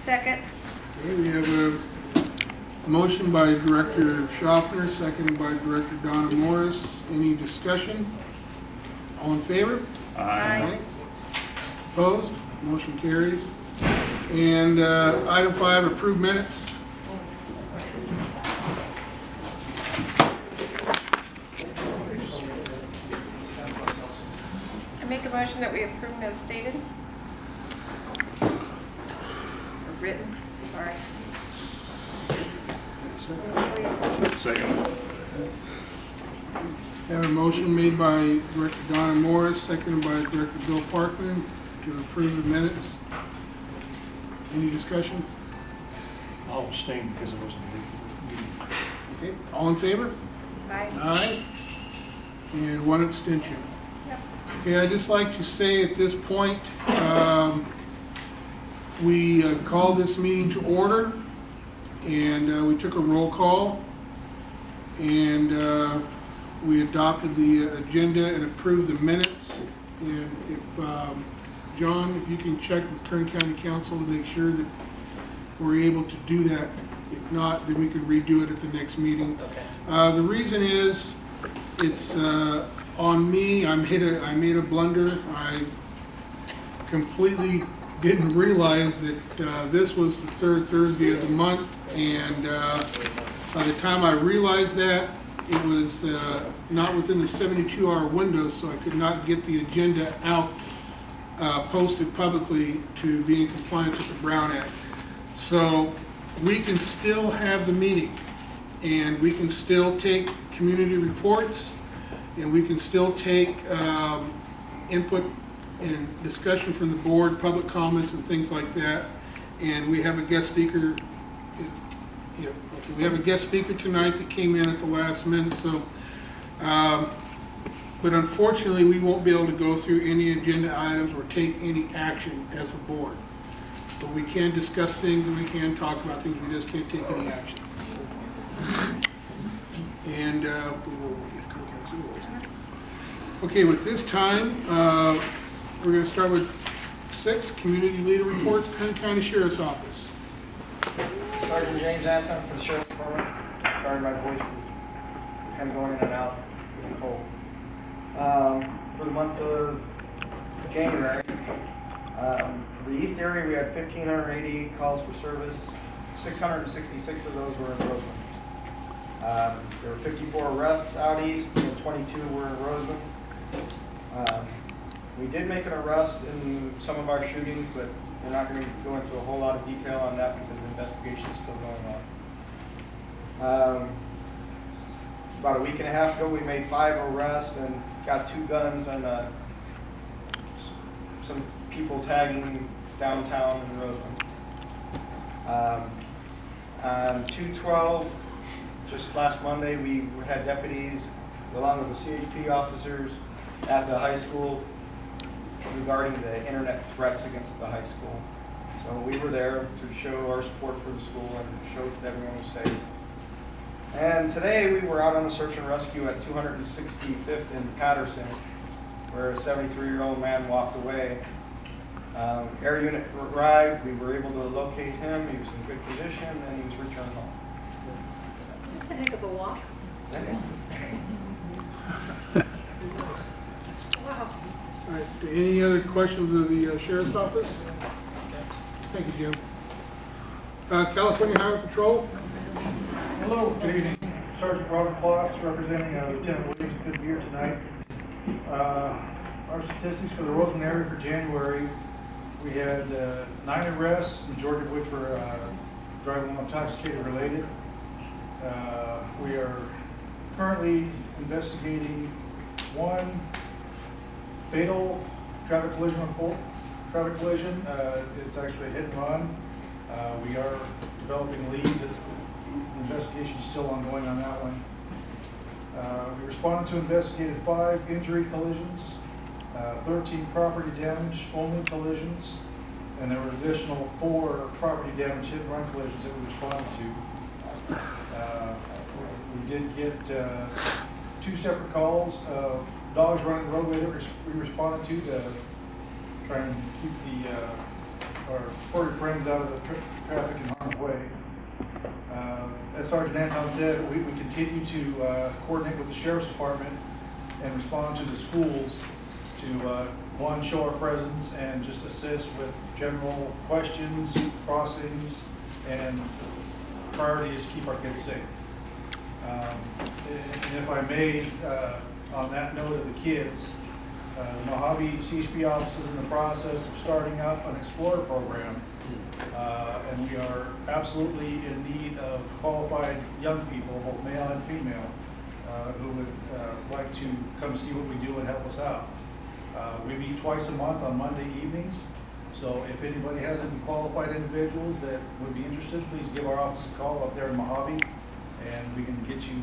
Second. Okay, we have a motion by Director Schaffner, seconded by Director Donna Morris. Any discussion? All in favor? Aye. Opposed? Motion carries. And item 5, approved minutes. I make a motion that we approve as stated. Or written, sorry. Second. I have a motion made by Director Donna Morris, seconded by Director Bill Parkman to approve the minutes. Any discussion? I'll abstain because I wasn't here. Okay, all in favor? Aye. Aye. And 1 abstention. Yep. Okay, I'd just like to say at this point, we called this meeting to order, and we took a roll call, and we adopted the agenda and approved the minutes. And if, John, if you can check with Kern County Council to make sure that we're able to do that. If not, then we can redo it at the next meeting. Okay. The reason is, it's on me. I made a blunder. I completely didn't realize that this was the 3rd Thursday of the month, and by the time I realized that, it was not within the 72-hour window, so I could not get the agenda out posted publicly to be in compliance with the Brown Act. So we can still have the meeting, and we can still take community reports, and we can still take input and discussion from the board, public comments and things like that. And we have a guest speaker. We have a guest speaker tonight that came in at the last minute. So, but unfortunately, we won't be able to go through any agenda items or take any action as a board. But we can discuss things and we can talk about things. We just can't take any action. And okay, with this time, we're going to start with 6 community leader reports, Kern County Sheriff's Office. Sergeant James Anton for the Sheriff's Department. Sorry, my voice is kind of going in and out with the cold. For the month of January, for the East area, we had 1,580 calls for service. 666 of those were in Rosamond. There were 54 arrests out east, and 22 were in Rosamond. We did make an arrest in some of our shootings, but we're not going to go into a whole lot of detail on that because the investigation is still going on. About a week and a half ago, we made 5 arrests and got 2 guns and some people tagging downtown in Rosamond. On 2/12, just last Monday, we had deputies along with the CHP officers at the high school regarding the internet threats against the high school. So we were there to show our support for the school and show that everyone was safe. And today we were out on a search and rescue at 265th in Patterson, where a 73-year-old man walked away. Air unit arrived, we were able to locate him, he was in good condition, and he was returned home. That's a heck of a walk. Wow. All right, any other questions of the Sheriff's Office? Thank you, Jim. California Highway Patrol? Hello, good evening. Sergeant Robert Kloss representing Lieutenant Williams. Good to be here tonight. Our statistics for the Rosamond area for January, we had 9 arrests, majority of which were driving while intoxicated related. We are currently investigating 1 fatal traffic collision report. Traffic collision, it's actually a hit and run. We are developing leads. The investigation is still ongoing on that one. We responded to investigated 5 injury collisions, 13 property damage only collisions, and there were additional 4 property damage hit and run collisions that we responded to. We did get 2 separate calls of dogs running the roadway that we responded to try and keep the or your friends out of the traffic in harm's way. As Sergeant Anton said, we continue to coordinate with the Sheriff's Department and respond to the schools to, one, show our presence and just assist with general questions, crossings, and priority is to keep our kids safe. And if I may, on that note of the kids, the Mojave CHP office is in the process of starting up an Explorer program, and we are absolutely in need of qualified young people, both male and female, who would like to come see what we do and help us out. We meet twice a month on Monday evenings, so if anybody has any qualified individuals that would be interested, please give our office a call up there in Mojave, and we can get you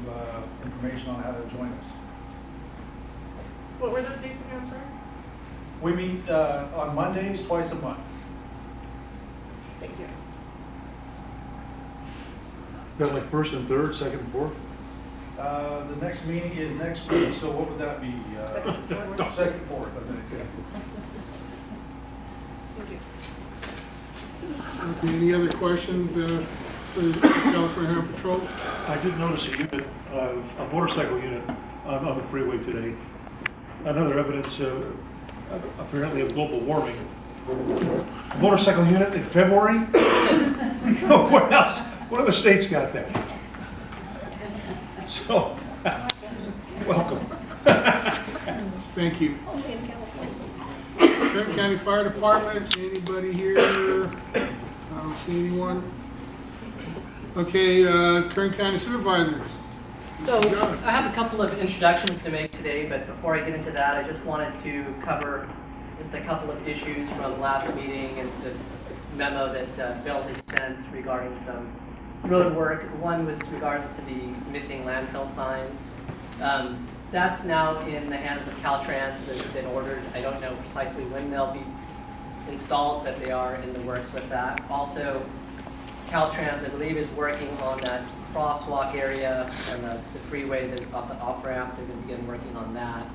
information on how to join us. What were those dates again, I'm sorry? We meet on Mondays twice a month. Thank you. Got like first and third, second and fourth? The next meeting is next week, so what would that be? Second, fourth. Second, fourth, as an example. Thank you. Okay, any other questions for the California Highway Patrol? I did notice a unit, a motorcycle unit on the freeway today. Another evidence, apparently, of global warming. A motorcycle unit in February? What else? What other states got that? So, welcome. Thank you. Only in California. Kern County Fire Department, anybody here? I don't see anyone. Okay, Kern County Supervisors. So I have a couple of introductions to make today, but before I get into that, I just wanted to cover just a couple of issues from last meeting and the memo that Bill had sent regarding some road work. One was regards to the missing landfill signs. That's now in the hands of Caltrans. That's been ordered. I don't know precisely when they'll be installed, but they are in the works with that. Also, Caltrans, I believe, is working on that crosswalk area and the freeway that off the off-ramp. They're going to begin working on that.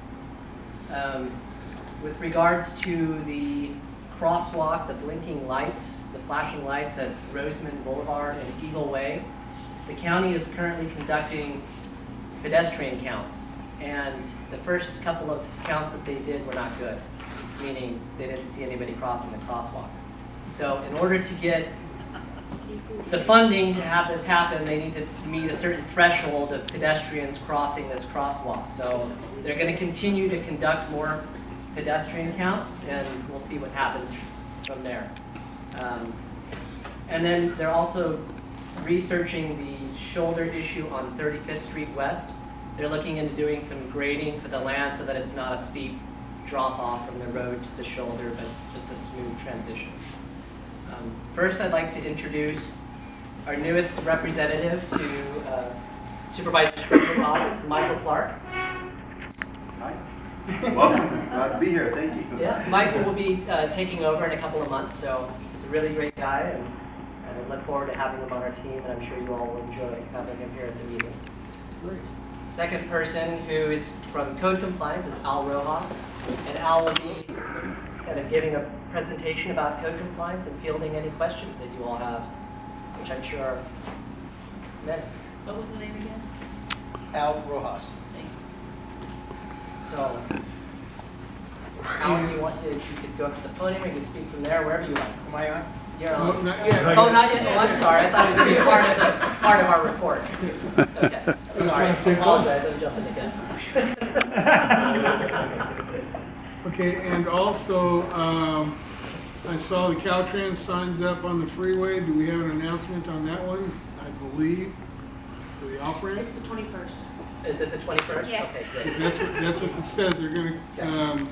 With regards to the crosswalk, the blinking lights, the flashing lights at Rosamond Boulevard and Eagle Way, the county is currently conducting pedestrian counts. And the first couple of counts that they did were not good, meaning they didn't see anybody crossing the crosswalk. So in order to get the funding to have this happen, they need to meet a certain threshold of pedestrians crossing this crosswalk. So they're going to continue to conduct more pedestrian counts, and we'll see what happens from there. And then they're also researching the shoulder issue on 35th Street West. They're looking into doing some grading for the land so that it's not a steep drop off from the road to the shoulder, but just a smooth transition. First, I'd like to introduce our newest representative to Supervisor Scrivener's office, Michael Clark. Hi. Welcome. Glad to be here. Thank you. Yeah, Michael will be taking over in a couple of months, so he's a really great guy, and I look forward to having him on our team, and I'm sure you all will enjoy having him here at the meetings. Second person who is from Code Compliance is Al Rojas, and Al will be kind of giving a presentation about Code Compliance and fielding any questions that you all have, which I'm sure are many. What was the name again? Al Rojas. Thank you. So, Al, if you want to, you could go up to the podium, or you can speak from there, wherever you like. Am I on? You're No, on. not yet. Oh, not yet? Oh, I'm sorry. I thought it was going to be part of our report. Okay. Sorry. I apologize. I'm jumping again. Okay, and also, I saw the Caltrans signs up on the freeway. Do we have an announcement on that one? I believe, for the off-ramp? It's the 21st. Is it the 21st? Yeah. Okay, Because great. that's what it says. They're gonna,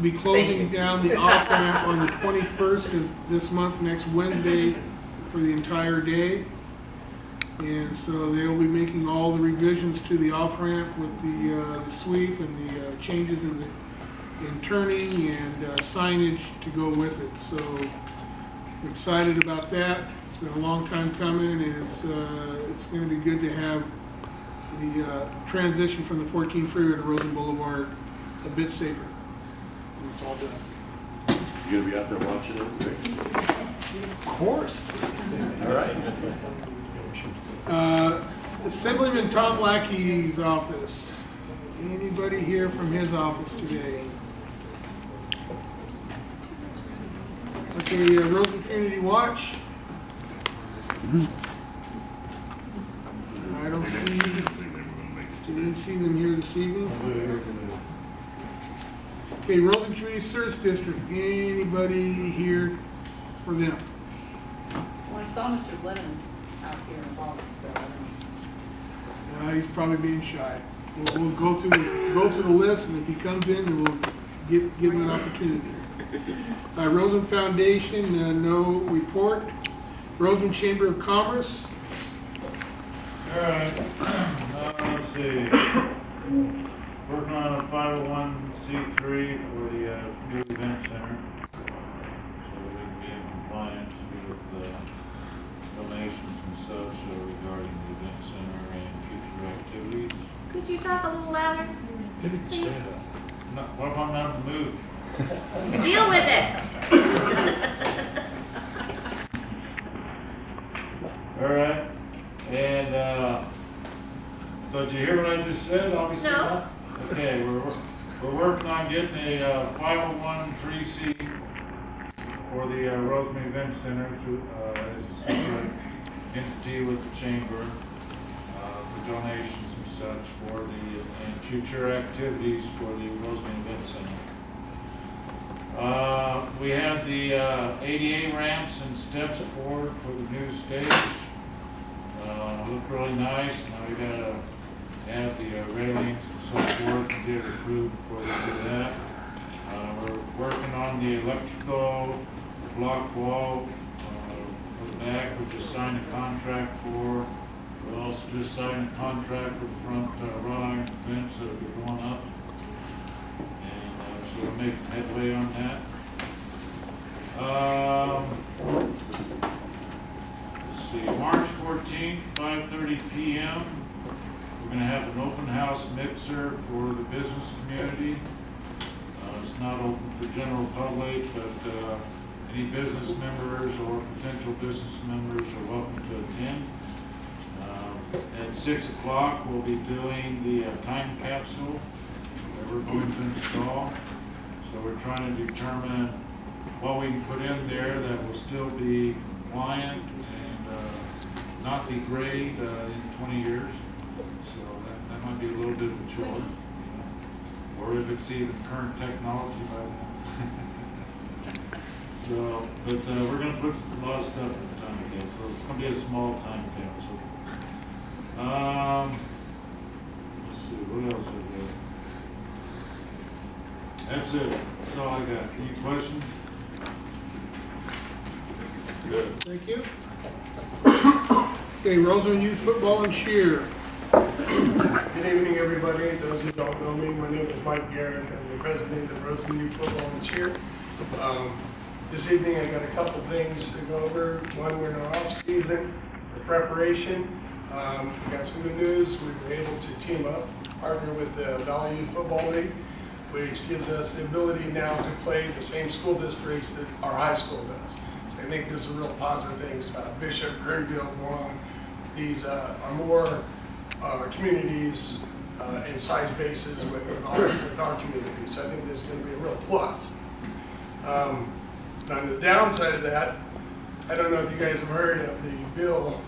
be closing down the off-ramp on the 21st of this month, next Wednesday, for the entire day. And so they'll be making all the revisions to the off-ramp with the sweep and the changes in turning and signage to go with it. So I'm excited about that. It's been a long time coming, and it's going to be good to have the transition from the 14 freeway to Rosamond Boulevard a bit safer. And it's all done. You gonna be out there watching it? Of course. All right. Assemblyman Tom Lackey's office. Anybody here from his office today? Okay, Rosamond Community Watch. I don't didn't see them here this evening. Okay, Rosamond Community Service District. Anybody here for them? Well, I saw Mr. Lennon out here in the hall, so. He's probably being shy. We'll go through the list, and if he comes in, then we'll give him an opportunity. Rosamond Foundation, no report. Rosamond Chamber of Commerce. All right, let's see. Working on a 501c3 for the new event center, so we can be in compliance with donations and such regarding the event center and future activities. Could you talk a little louder? Stand up. No, what if I'm not in the mood? Deal with it. All right, and so did you hear what I just said? Obviously No. not? Okay, we're working on getting a 501c for the Rosamond Event Center to, as a separate entity with the chamber for donations and such for and future activities for the Rosamond Event Center. We had the ADA ramps and steps forward for the new stage. Look really nice. Now we gotta add the railings and so forth and get it approved before we do that. We're working on the electrical block wall for the back, we just signed a contract for. We also just signed a contract for the front wrought iron fence that'll be going up. And so we're making headway on that. Let's see, March 14th, 5:30 p.m. We're going to have an open house mixer for the business community. It's not open for general public, but any business members or potential business members are welcome to attend. At 6 o'clock, we'll be doing the time capsule that we're going to install. So we're trying to determine what we can put in there that will still be compliant and not degrade in 20 years. So that might be a little bit of a chore, you know? Or if it's even current technology by then. So, but we're going to put a lot of stuff in the time again. So it's going to be a small time capsule. Let's see, what else I got? That's it. That's all I got. Any questions? Good. Thank you. Okay, Rosamond Youth Football and Cheer. Good evening, everybody. Those who don't know me, my name is Mike Garrett. I'm the president of Rosamond Youth Football and Cheer. This evening, I got a couple things to go over. One, we're in our off season for preparation. We got some good news. We were able to team up, partner with the Valley Youth Football League, which gives us the ability now to play the same school districts that our high school does. So I think this is a real positive thing. Bishop, Kernville, Warren, these are more communities and size bases with our community. So I think this is going to be a real plus. On the downside of that, I don't know if you guys have heard of the bill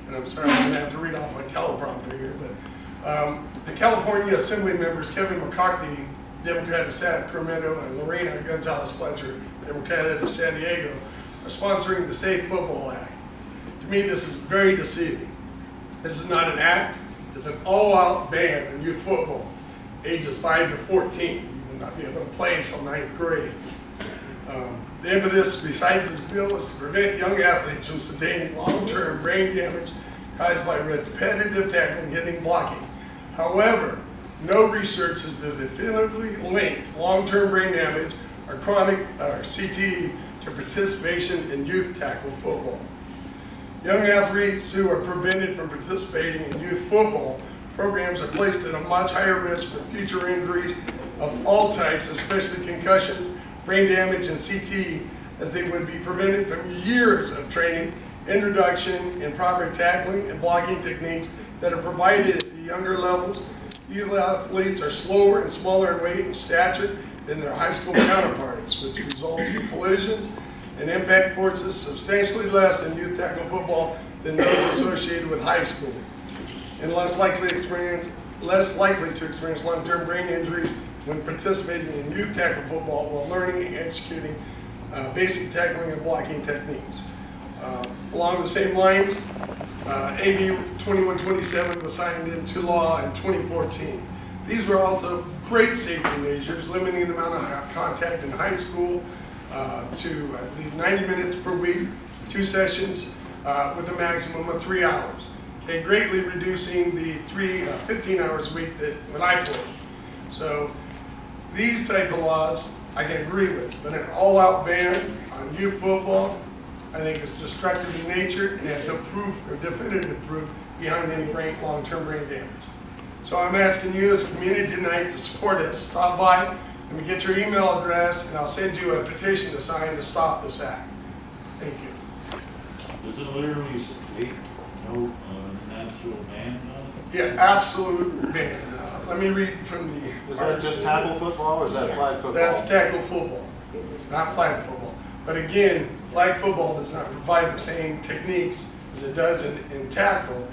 and I'm sorry, I'm going to have to read off my teleprompter here, but the California Assembly members, Kevin McCarthy, Democrat of Sacramento, and Lorena Gonzalez-Fletcher, Democrat of San Diego, are sponsoring the Safe Football Act. To me, this is very deceiving. This is not an act, it's an all-out ban on youth football, ages 5 to 14. You will not be able to play until 9th grade. The impetus, besides this bill, is to prevent young athletes from sustaining long-term brain damage caused by repetitive tackling, hitting, blocking. However, no research has definitively linked long-term brain damage or chronic CTE to participation in youth tackle football. Young athletes who are prevented from participating in youth football programs are placed at a much higher risk for future injuries of all types, especially concussions, brain damage, and CTE, as they would be prevented from years of training, introduction, and proper tackling and blocking techniques that are provided at the younger levels. Youth athletes are slower and smaller in weight and stature than their high school counterparts, which results in collisions and impact forces substantially less in youth tackle football than those associated with high school, and less likely to experience long-term brain injuries when participating in youth tackle football while learning and executing basic tackling and blocking techniques. Along the same lines, AB 2127 was signed into law in 2014. These were also great safety measures, limiting the amount of contact in high school to, I believe, 90 minutes per week, 2 sessions with a maximum of 3 hours. Okay, greatly reducing the 15 hours a week that when I played. So these type of laws I can agree with, but an all-out ban on youth football, I think is destructive in nature and has no proof or definitive proof behind any long-term brain damage. So I'm asking you as a community tonight to support us. Stop by, let me get your email address, and I'll send you a petition to sign to stop this act. Thank you. Does it literally state no natural ban on it? Yeah, absolute ban. Let me read from the... Is that just tackle football or is that flag football? That's tackle football, not flag football. But again, flag football does not provide the same techniques as it does in tackle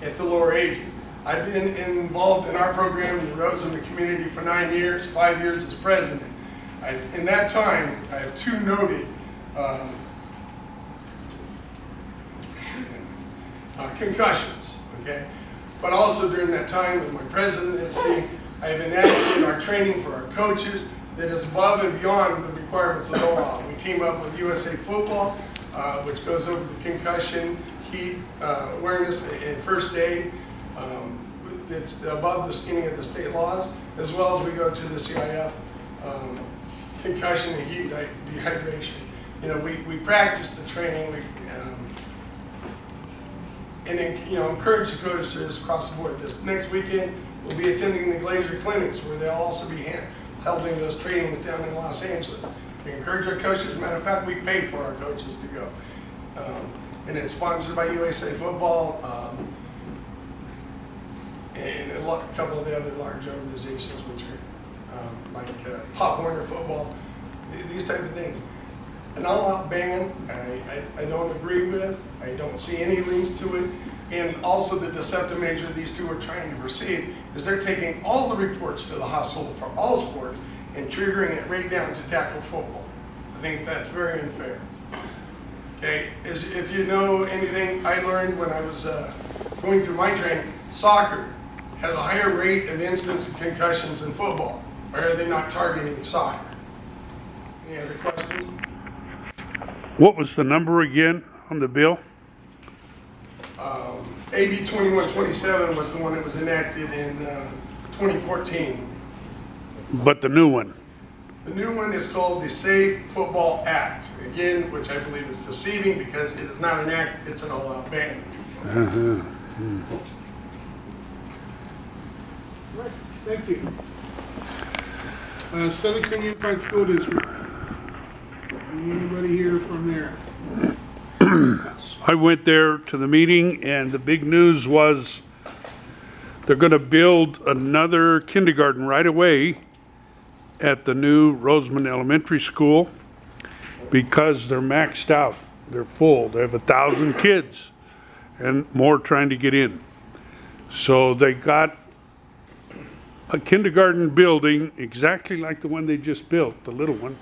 at the lower ages. I've been involved in our program in the Rosamond community for 9 years, 5 years as president. In that time, I have 2 noted concussions, okay? But also during that time with my presidency, I have enacted our training for our coaches that is above and beyond the requirements of the law. We team up with USA Football, which goes over the concussion, heat awareness, and first aid. It's above any of the state laws, as well as we go to the CIF concussion and heat dehydration. You know, we practice the training, and encourage the coaches to just across the board. This next weekend, we'll be attending the Glazier Clinics, where they'll also be holding those trainings down in Los Angeles. We encourage our coaches. As a matter of fact, we pay for our coaches to go. And it's sponsored by USA Football and a couple of the other large organizations, which are like Pop Warner Football, these type of things. An all-out ban, I don't agree with. I don't see any links to it. And also the deceptive measure these two are trying to proceed is they're taking all the reports to the hospital for all sports and triggering it right down to tackle football. I think that's very unfair. Okay, if you know anything I learned when I was going through my training, soccer has a higher rate of incidence of concussions than football. Why are they not targeting soccer? Any other questions? What was the number again on the bill? AB 2127 was the one that was enacted in 2014. But the new one? The new one is called the Safe Football Act. Again, which I believe is deceiving because it is not an act, it's an all-out ban. Right, thank you. Southern Kern Unified School District. Anybody here from there? I went there to the meeting, and the big news was they're going to build another kindergarten right away at the new Rosamond Elementary School because they're maxed out. They're full. They have 1,000 kids and more trying to get in. So they got a kindergarten building exactly like the one they just built, the little one,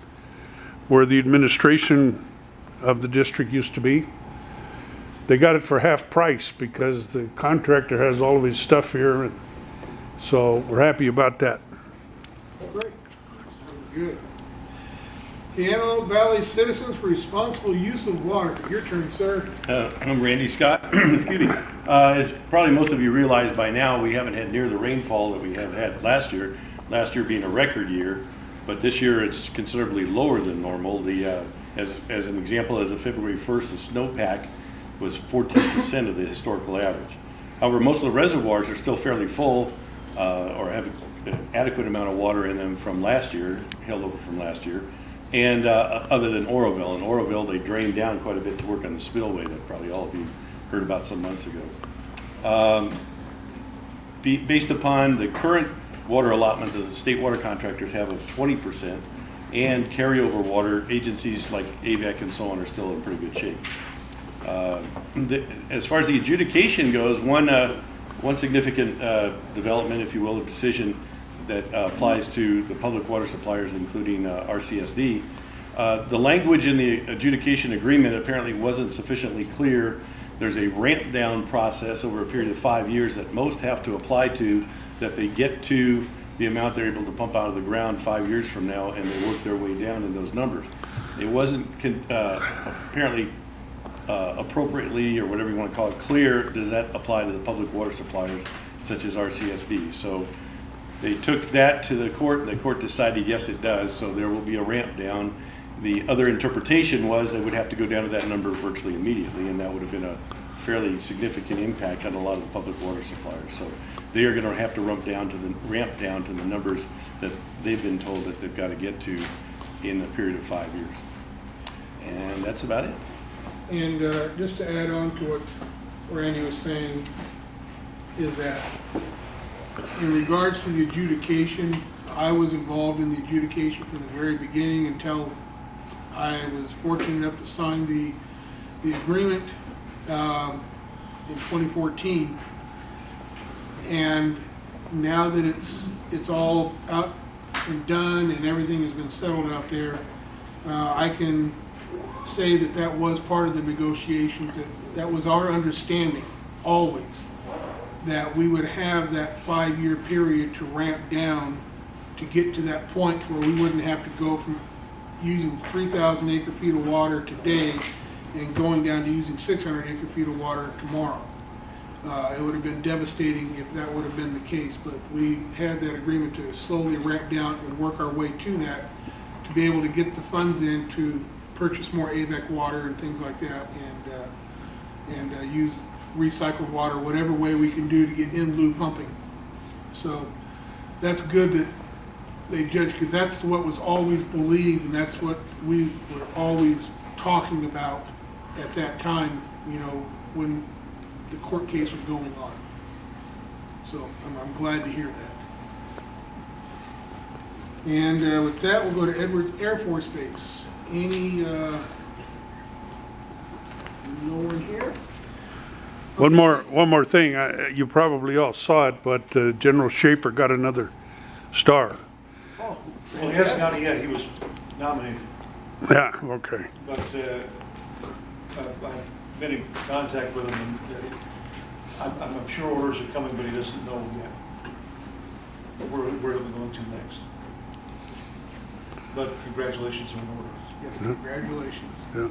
where the administration of the district used to be. They got it for half price because the contractor has all of his stuff here, and so we're happy about that. Great. Sounds good. Antelope Valley Citizens for Responsible Use of Water. Your turn, sir. I'm Randy Scott. Excuse me. As probably most of you realize by now, we haven't had near the rainfall that we have had last year. Last year being a record year, but this year it's considerably lower than normal. As an example, as of February 1st, the snowpack was 14% of the historical average. However, most of the reservoirs are still fairly full. or have an adequate amount of water in them from last year, held over from last year. And other than Oroville. In Oroville, they drained down quite a bit to work on the spillway that probably all of you heard about some months ago. Based upon the current water allotment that the state water contractors have of 20% and carryover water, agencies like AVAC and so on are still in pretty good shape. As far as the adjudication goes, one significant development, if you will, a decision that applies to the public water suppliers, including RCSD. The language in the adjudication agreement apparently wasn't sufficiently clear. There's a ramp down process over a period of 5 years that most have to apply to, that they get to the amount they're able to pump out of the ground 5 years from now, and they work their way down in those numbers. It wasn't apparently appropriately, or whatever you want to call it, clear, does that apply to the public water suppliers such as RCSD. So they took that to the court, and the court decided yes it does, so there will be a ramp down. The other interpretation was they would have to go down to that number virtually immediately, and that would have been a fairly significant impact on a lot of the public water suppliers. So they are going to have to ramp down to the numbers that they've been told that they've got to get to in a period of 5 years. And that's about it. And just to add on to what Randy was saying, is that in regards to the adjudication, I was involved in the adjudication from the very beginning until I was fortunate enough to sign the agreement in 2014. And now that it's all out and done and everything has been settled out there, I can say that that was part of the negotiations, that was our understanding always, that we would have that 5-year period to ramp down to get to that point where we wouldn't have to go from using 3,000 acre feet of water today and going down to using 600 acre feet of water tomorrow. It would have been devastating if that would have been the case, but we had that agreement to slowly ramp down and work our way to that, to be able to get the funds in to purchase more AVAC water and things like that, and use recycled water, whatever way we can do to get in lieu pumping. So that's good that they judge, because that's what was always believed, and that's what we were always talking about at that time, you know, when the court case was going on. So I'm glad to hear that. And with that, we'll go to Edwards Air Force Base. Any, no one here? One more thing. You probably all saw it, but General Schaefer got another star. Oh, well, he hasn't got it yet. He was nominated. Yeah, okay. But I've been in contact with him, and I'm sure orders are coming, but he doesn't know yet where he'll be going to next. But congratulations on orders. Yes, congratulations. Yeah.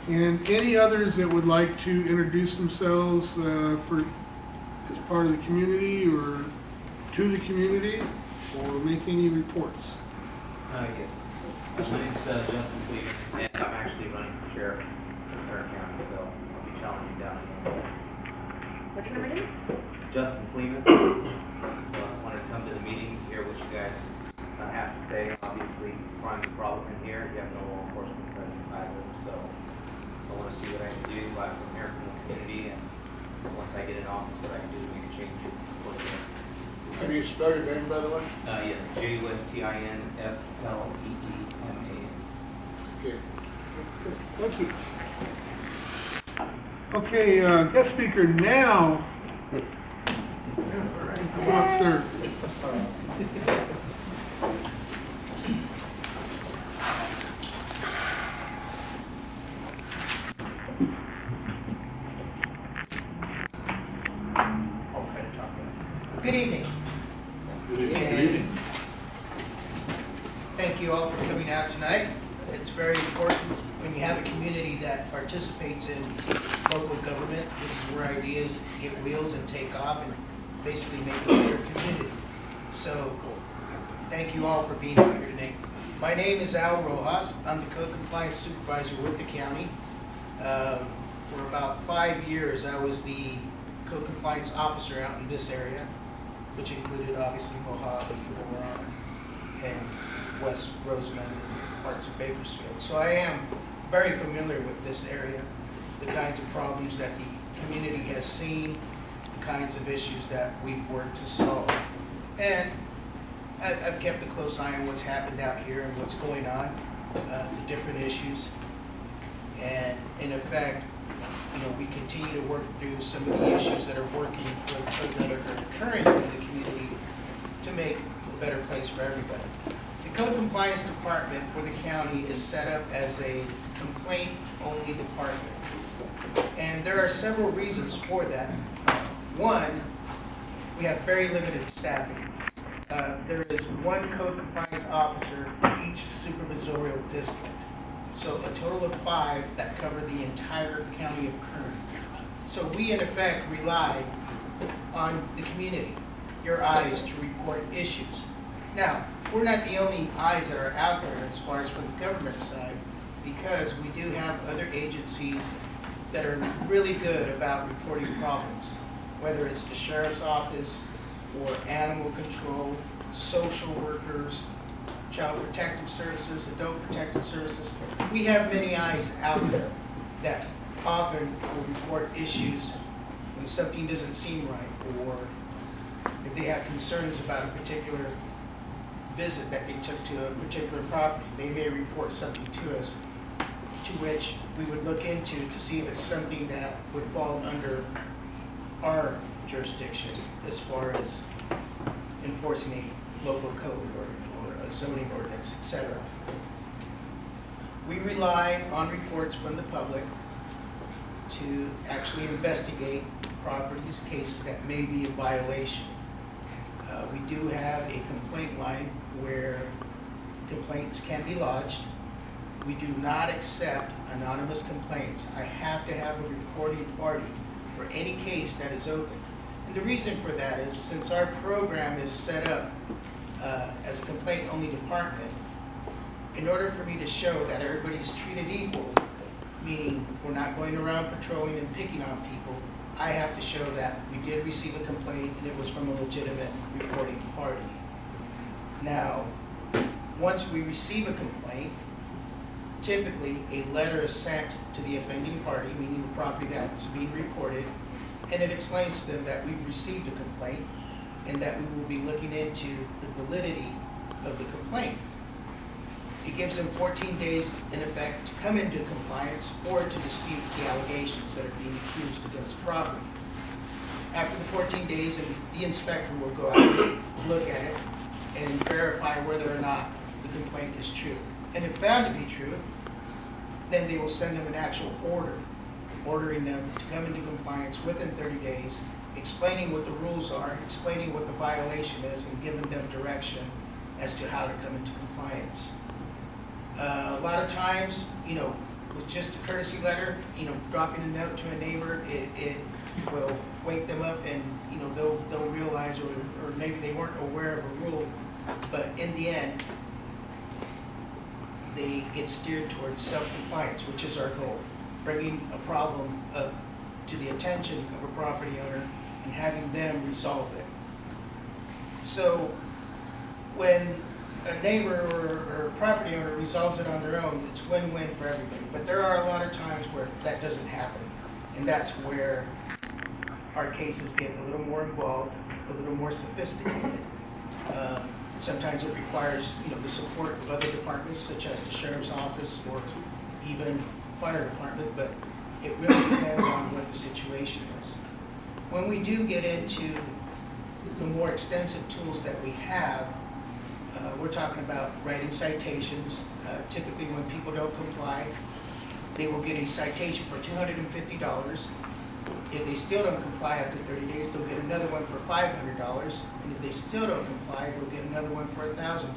And any others that would like to introduce themselves as part of the community or to the community, or make any reports? Yes. My name's Justin Fleet, and I'm actually running for sheriff in Kern County, so I'll be challenging down here. What's your name? Justin Fleeman. I wanted to come to the meeting, hear what you guys have to say. Obviously, crime's a problem in here. You have no law enforcement presence either, so I want to see what I can do from here from the community, and once I get in office, what I can do to make a change. Have you spelled your name, by the way? Yes, JUSTINFLEEDMAN. Okay. Thank you. Okay, guest speaker now. Come on, sir. Good evening. Good evening. Thank you all for coming out tonight. It's very important when you have a community that participates in local government. This is where ideas get wheels and take off and basically make a better community. So thank you all for being out here today. My name is Al Rojas. I'm the code compliance supervisor with the county. For about 5 years, I was the code compliance officer out in this area. which included obviously Mojave, Lukewarm, and West Rosamond, and parts of Bakersfield. So I am very familiar with this area, the kinds of problems that the community has seen, the kinds of issues that we've worked to solve. And I've kept a close eye on what's happened out here and what's going on, the different issues. And in effect, we continue to work through some of the issues that are that are occurring in the community to make a better place for everybody. The Code Compliance Department for the county is set up as a complaint-only department. And there are several reasons for that. One, we have very limited staffing. There is one code compliance officer for each supervisorial district. So a total of 5 that cover the entire county of Kern. So we in effect rely on the community, your eyes, to report issues. Now, we're not the only eyes that are out there as far as from the government side, because we do have other agencies that are really good about reporting problems, whether it's the sheriff's office or animal control, social workers, child protective services, adult protective services. We have many eyes out there that often will report issues when something doesn't seem right, or if they have concerns about a particular visit that they took to a particular property, they may report something to us, to which we would look into to see if it's something that would fall under our jurisdiction as far as enforcing a local code or a zoning ordinance, etc. We rely on reports from the public to actually investigate properties, cases that may be in violation. We do have a complaint line where complaints can be lodged. We do not accept anonymous complaints. I have to have a reporting party for any case that is open. And the reason for that is, since our program is set up as a complaint-only department, in order for me to show that everybody's treated equally, meaning we're not going around patrolling and picking on people, I have to show that we did receive a complaint and it was from a legitimate reporting party. Now, once we receive a complaint, typically a letter is sent to the offending party, meaning the property that's being reported, and it explains to them that we've received a complaint and that we will be looking into the validity of the complaint. It gives them 14 days, in effect, to come into compliance or to dispute the allegations that are being accused against the property. After the 14 days, the inspector will go out and look at it and verify whether or not the complaint is true. And if found to be true, then they will send them an actual order, ordering them to come into compliance within 30 days, explaining what the rules are, explaining what the violation is, and giving them direction as to how to come into compliance. A lot of times, with just a courtesy letter, dropping a note to a neighbor, it will wake them up, and they'll realize, or maybe they weren't aware of a rule, but in the end, they get steered towards self-compliance, which is our goal, bringing a problem up to the attention of a property owner and having them resolve it. So when a neighbor or a property owner resolves it on their own, it's win-win for everybody. But there are a lot of times where that doesn't happen, and that's where our cases get a little more involved, a little more sophisticated. Sometimes it requires, the support of other departments, such as the sheriff's office or even fire department, but it really depends on what the situation is. When we do get into the more extensive tools that we have, we're talking about writing citations. Typically when people don't comply, they will get a citation for $250. If they still don't comply after 30 days, they'll get another one for $500. And if they still don't comply, they'll get another one for $1,000.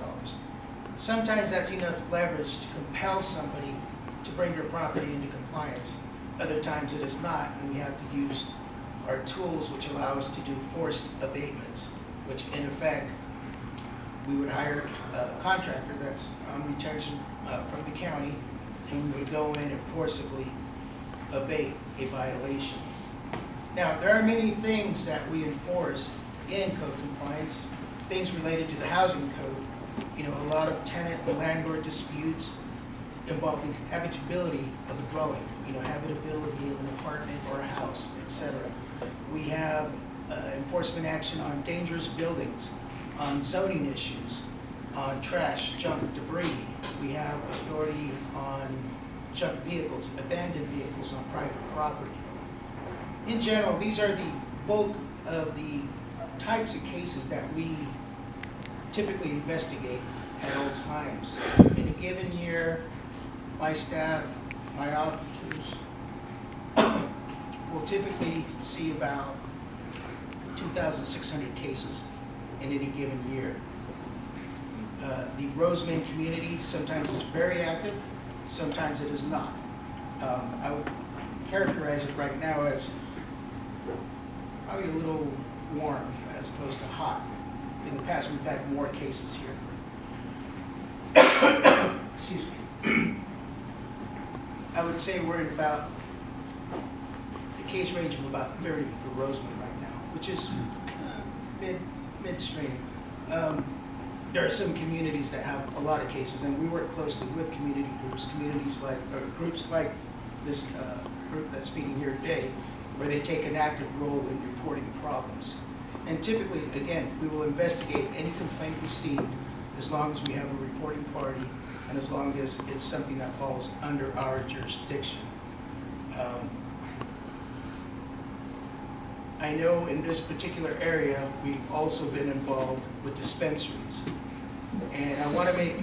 Sometimes that's enough leverage to compel somebody to bring their property into compliance. Other times it is not, and we have to use our tools which allow us to do forced abatements, which in effect, we would hire a contractor that's on retention from the county, and we would go in and forcibly abate a violation. Now, there are many things that we enforce in code compliance, things related to the housing code. You know, a lot of tenant and landlord disputes involving habitability of a dwelling, you know, habitability of an apartment or a house, etc. We have enforcement action on dangerous buildings, on zoning issues, on trash, junk, debris. We have authority on junk vehicles, abandoned vehicles on private property. In general, these are the bulk of the types of cases that we typically investigate at all times. In a given year, my staff, my officers will typically see about 2,600 cases in any given year. The Rosamond community sometimes is very active, sometimes it is not. I would characterize it right now as probably a little warm as opposed to hot. In the past, we've had more cases here. Excuse me. I would say we're at about the case range of about 30 for Rosamond right now, which is midstream. There are some communities that have a lot of cases, and we work closely with community groups, groups like this group that's speaking here today, where they take an active role in reporting problems. And typically, again, we will investigate any complaint received as long as we have a reporting party and as long as it's something that falls under our jurisdiction. I know in this particular area, we've also been involved with dispensaries. And I want to make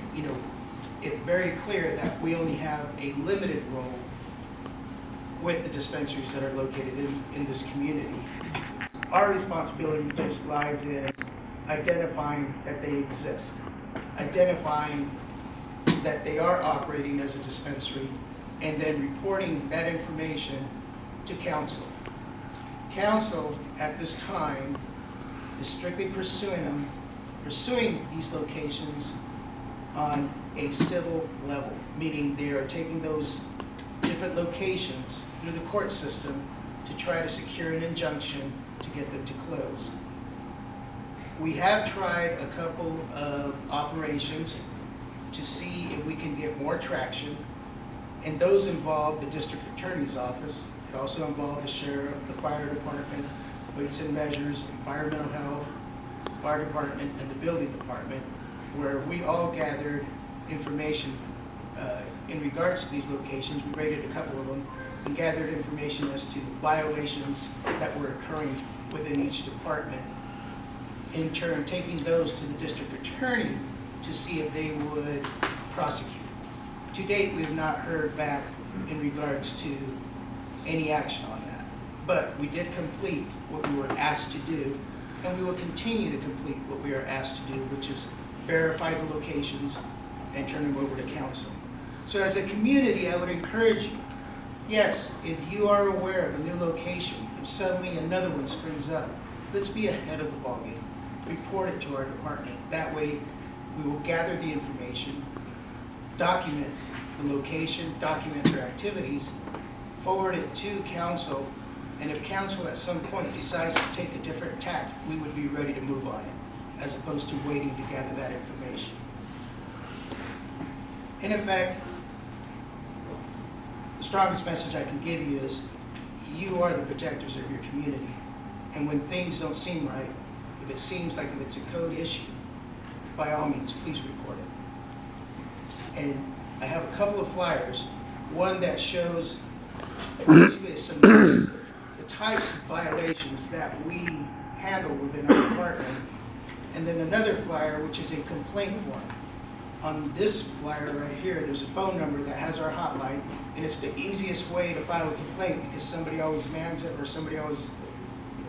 it very clear that we only have a limited role with the dispensaries that are located in this community. Our responsibility just lies in identifying that they exist, identifying that they are operating as a dispensary, and then reporting that information to council. Council, at this time, is strictly pursuing these locations on a civil level, meaning they are taking those different locations through the court system to try to secure an injunction to get them to close. We have tried a couple of operations to see if we can get more traction, and those involve the district attorney's office. It also involved the sheriff, the fire department, weights and measures, environmental health, fire department, and the building department, where we all gathered information in regards to these locations. We rated a couple of them and gathered information as to violations that were occurring within each department. In turn, taking those to the district attorney to see if they would prosecute. To date, we have not heard back in regards to any action on that. But we did complete what we were asked to do, and we will continue to complete what we are asked to do, which is verify the locations and turn them over to council. So as a community, I would encourage you, yes, if you are aware of a new location, if suddenly another one springs up, let's be ahead of the ballgame. Report it to our department. That way, we will gather the information, document the location, document their activities, forward it to council, and if council at some point decides to take a different tack, we would be ready to move on it, as opposed to waiting to gather that information. In effect, the strongest message I can give you is you are the protectors of your community, and when things don't seem right, if it seems like if it's a code issue, by all means, please report it. And I have a couple of flyers, one that shows basically some the types of violations that we handle within our department, and then another flyer which is a complaint form. On this flyer right here, there's a phone number that has our hotline, and it's the easiest way to file a complaint because somebody always mans it or somebody always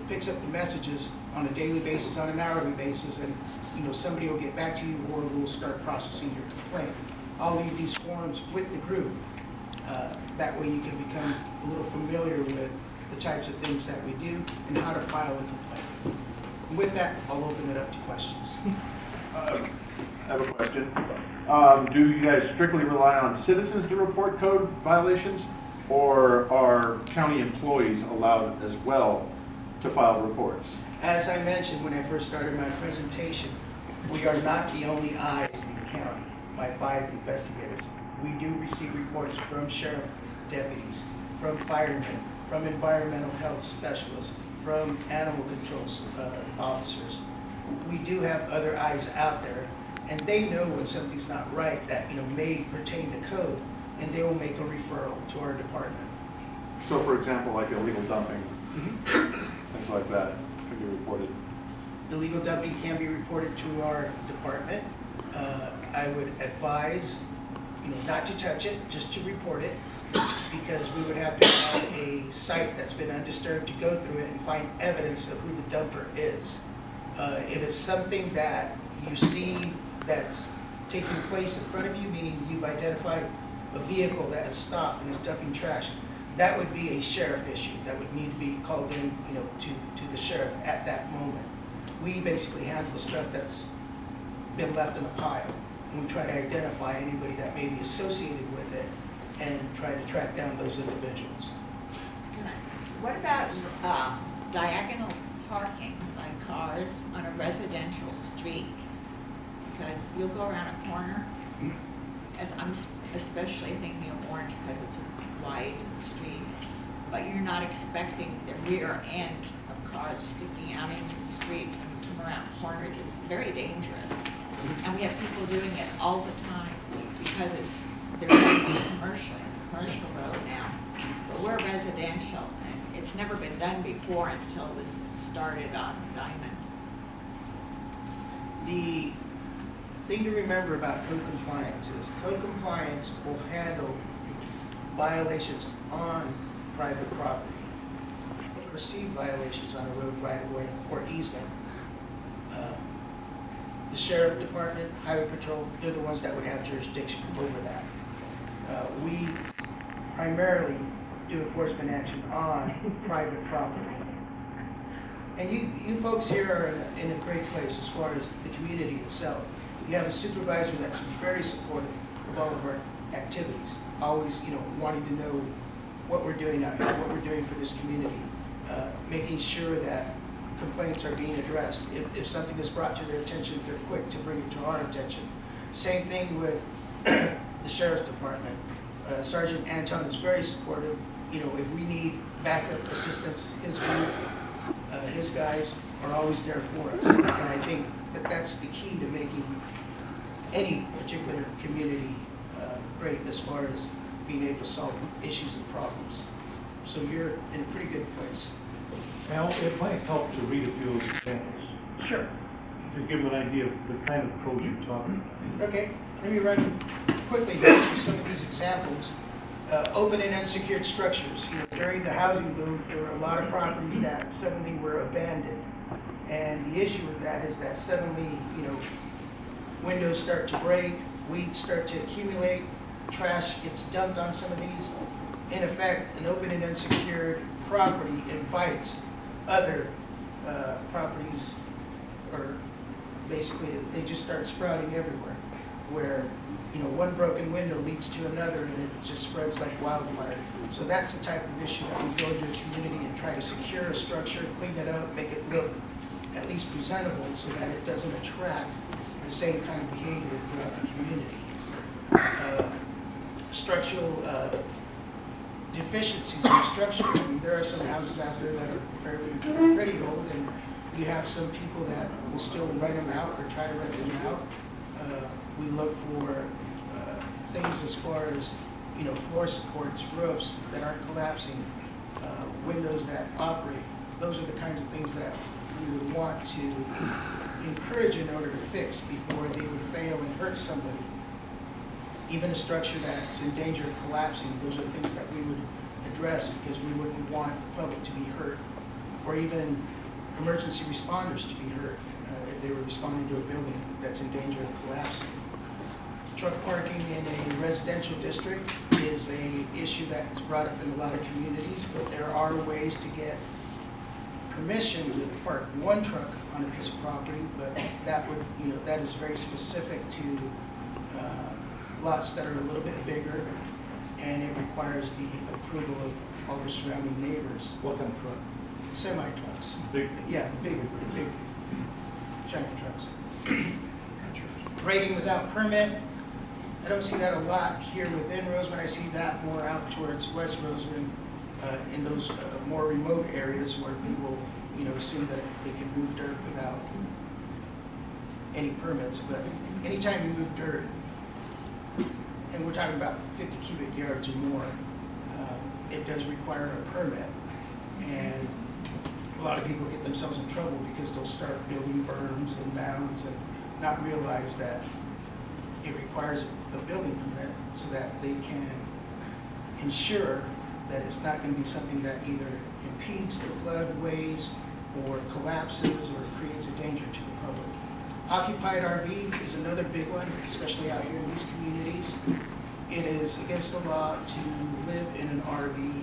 picks up the messages on a daily basis, on an hourly basis, and somebody will get back to you or we'll start processing your complaint. I'll leave these forms with the group. That way you can become a little familiar with the types of things that we do and how to file a complaint. And with that, I'll open it up to questions. I have a question. Do you guys strictly rely on citizens to report code violations, or are county employees allowed as well to file reports? As I mentioned when I first started my presentation, we are not the only eyes in the county, my 5 investigators. We do receive reports from sheriff deputies, from firemen, from environmental health specialists, from animal control officers. We do have other eyes out there, and they know when something's not right that may pertain to code, and they will make a referral to our department. So for example, like illegal dumping, things like that can be reported. Illegal dumping can be reported to our department. I would advise, not to touch it, just to report it, because we would have to have a site that's been undisturbed to go through it and find evidence of who the dumper is. If it's something that you see that's taking place in front of you, meaning you've identified a vehicle that has stopped and is dumping trash, that would be a sheriff issue that would need to be called in, to the sheriff at that moment. We basically handle the stuff that's been left in a pile, and we try to identify anybody that may be associated with it and try to track down those individuals. What about diagonal parking by cars on a residential street? Because you'll go around a corner, as I'm especially thinking of Orange because it's a wide street, but you're not expecting the rear end of cars sticking out into the street when you come around corners. It's very dangerous. And we have people doing it all the time because they're going to be commercial road now. But we're residential, and it's never been done before until this started on Diamond. The thing to remember about code compliance is code compliance will handle violations on private property, perceived violations on a road right of way or easement. The sheriff department, highway patrol, they're the ones that would have jurisdiction over that. We primarily do enforcement action on private property. And you folks here are in a great place as far as the community itself. You have a supervisor that's very supportive of all of our activities, always, wanting to know what we're doing out here, what we're doing for this community, making sure that complaints are being addressed. If something is brought to their attention, they're quick to bring it to our attention. Same thing with the sheriff's department. Sergeant Anton is very supportive. If we need backup assistance, his group, his guys are always there for us. And I think that that's the key to making any particular community great as far as being able to solve issues and problems. So you're in a pretty good place. Now, it might help to read a few of the examples. Sure. To give an idea of the kind of approach you're talking about. Okay, let me run quickly through some of these examples. Open and unsecured structures. During the housing boom, there were a lot of properties that suddenly were abandoned. And the issue with that is that suddenly, windows start to break, weeds start to accumulate, trash gets dumped on some of these. In effect, an open and unsecured property invites other properties, or basically they just start sprouting everywhere, where one broken window leads to another and it just spreads like wildfire. So that's the type of issue that we go into a community and try to secure a structure, clean it up, make it look at least presentable so that it doesn't attract the same kind of behavior throughout the community. Structural deficiencies in structure. I mean, there are some houses out there that are pretty old, and you have some people that will still rent them out or try to rent them out. We look for things as far as floor supports, roofs that aren't collapsing, windows that operate. Those are the kinds of things that we would want to encourage in order to fix before they would fail and hurt somebody. Even a structure that's in danger of collapsing, those are things that we would address because we wouldn't want the public to be hurt, or even emergency responders to be hurt if they were responding to a building that's in danger of collapsing. Truck parking in a residential district is an issue that's brought up in a lot of communities, but there are ways to get permission to park one truck on a piece of property, but that would, that is very specific to lots that are a little bit bigger, and it requires the approval of all the surrounding neighbors. What kind of truck? semi-trucks. Big. Yeah, big giant trucks. Grading without permit, I don't see that a lot here within Rosamond. I see that more out towards West Rosamond, in those more remote areas where people, assume that they can move dirt without any permits. But anytime you move dirt, and we're talking about 50 cubic yards or more, it does require a permit. And a lot of people get themselves in trouble because they'll start building berms and mounds and not realize that it requires a building permit so that they can ensure that it's not going to be something that either impedes the floodways or collapses or creates a danger to the public. Occupied RV is another big one, especially out here in these communities. It is against the law to live in an RV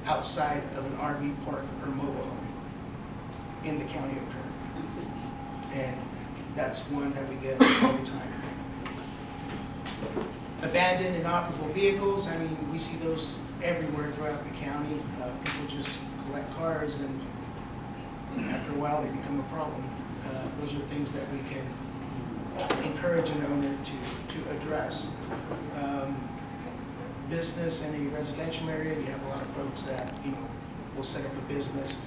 outside of an RV park or mobile home in the county of Kern. And that's one that we get all the time. Abandoned and inoperable vehicles, I mean, we see those everywhere throughout the county. People just collect cars, and after a while they become a problem. Those are things that we can encourage an owner to address. Business in a residential area, you have a lot of folks that will set up a business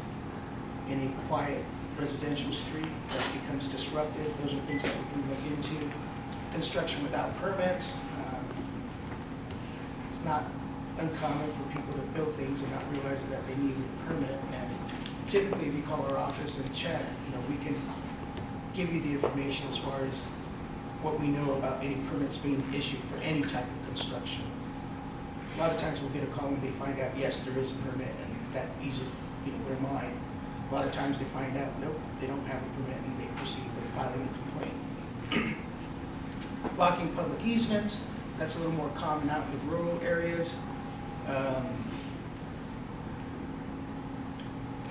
in a quiet residential street that becomes disruptive. Those are things that we can look into. Construction without permits. It's not uncommon for people to build things and not realize that they need a permit. And typically, if you call our office and check, we can give you the information as far as what we know about any permits being issued for any type of construction. A lot of times we'll get a call and they find out, yes, there is a permit, and that eases their mind. A lot of times they find out, nope, they don't have a permit, and they proceed with filing a complaint. Blocking public easements, that's a little more common out in the rural areas.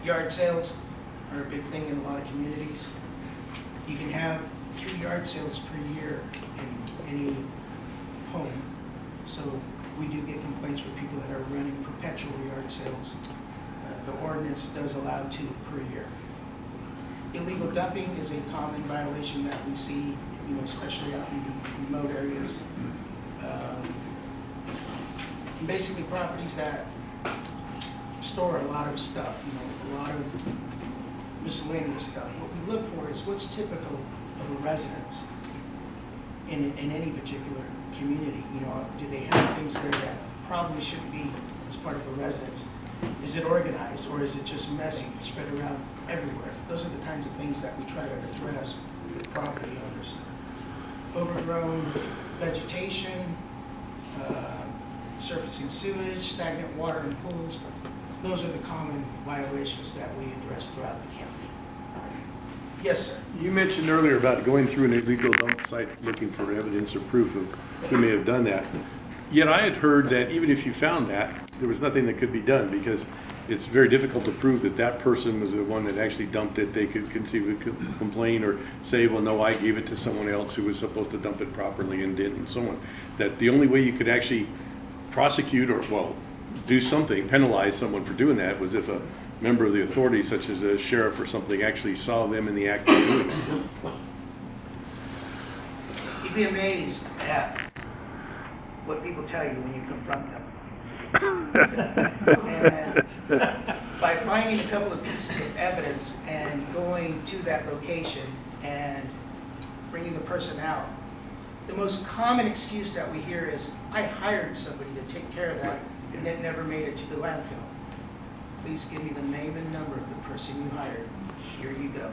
Yard sales are a big thing in a lot of communities. You can have 2 yard sales per year in any home. So we do get complaints for people that are running perpetual yard sales. The ordinance does allow 2 per year. Illegal dumping is a common violation that we see, especially out in the remote areas. Basically properties that store a lot of stuff, a lot of miscellaneous stuff. What we look for is what's typical of a residence in any particular community. Do they have things there that probably shouldn't be as part of a residence? Is it organized, or is it just messy, spread around everywhere? Those are the kinds of things that we try to address with property owners. Overgrown vegetation, surfacing sewage, stagnant water in pools. Those are the common violations that we address throughout the county. Yes, sir. You mentioned earlier about going through an illegal dump site looking for evidence or proof of who may have done that. Yet I had heard that even if you found that, there was nothing that could be done because it's very difficult to prove that that person was the one that actually dumped it. They could conceivably complain or say, well, no, I gave it to someone else who was supposed to dump it properly and didn't, and so on. That the only way you could actually prosecute or, well, do something, penalize someone for doing that was if a member of the authority, such as a sheriff or something, actually saw them in the act of doing it. You'd be amazed at what people tell you when you confront them. And by finding a couple of pieces of evidence and going to that location and bringing the person out, the most common excuse that we hear is, I hired somebody to take care of that and it never made it to the landfill. Please give me the name and number of the person you hired. Here you go.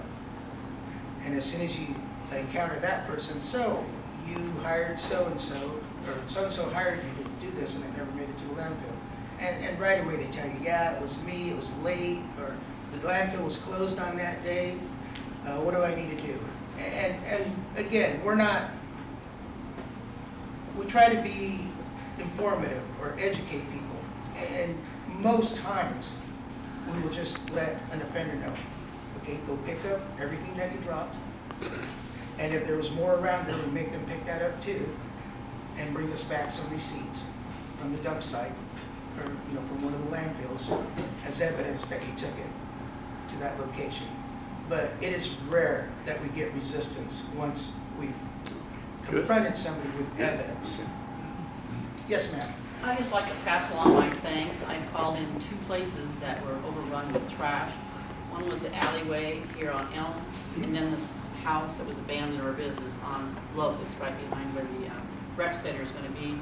And as soon as you encounter that person, so you hired so-and-so, or so-and-so hired you to do this and it never made it to the landfill. And right away they tell you, yeah, it was me, it was late, or the landfill was closed on that day. What do I need to do? And again, we try to be informative or educate people. And most times, we will just let an offender know. Okay, go pick up everything that you dropped. And if there was more around there, we make them pick that up too. And bring us back some receipts from the dump site or from one of the landfills as evidence that you took it. to that location. But it is rare that we get resistance once we've confronted somebody with evidence. Yes, ma'am. I'd just like to pass along my thanks. I called in 2 places that were overrun with trash. One was the alleyway here on Elm, and then this house that was abandoned or a business on Locust, right behind where the rec center is going to be.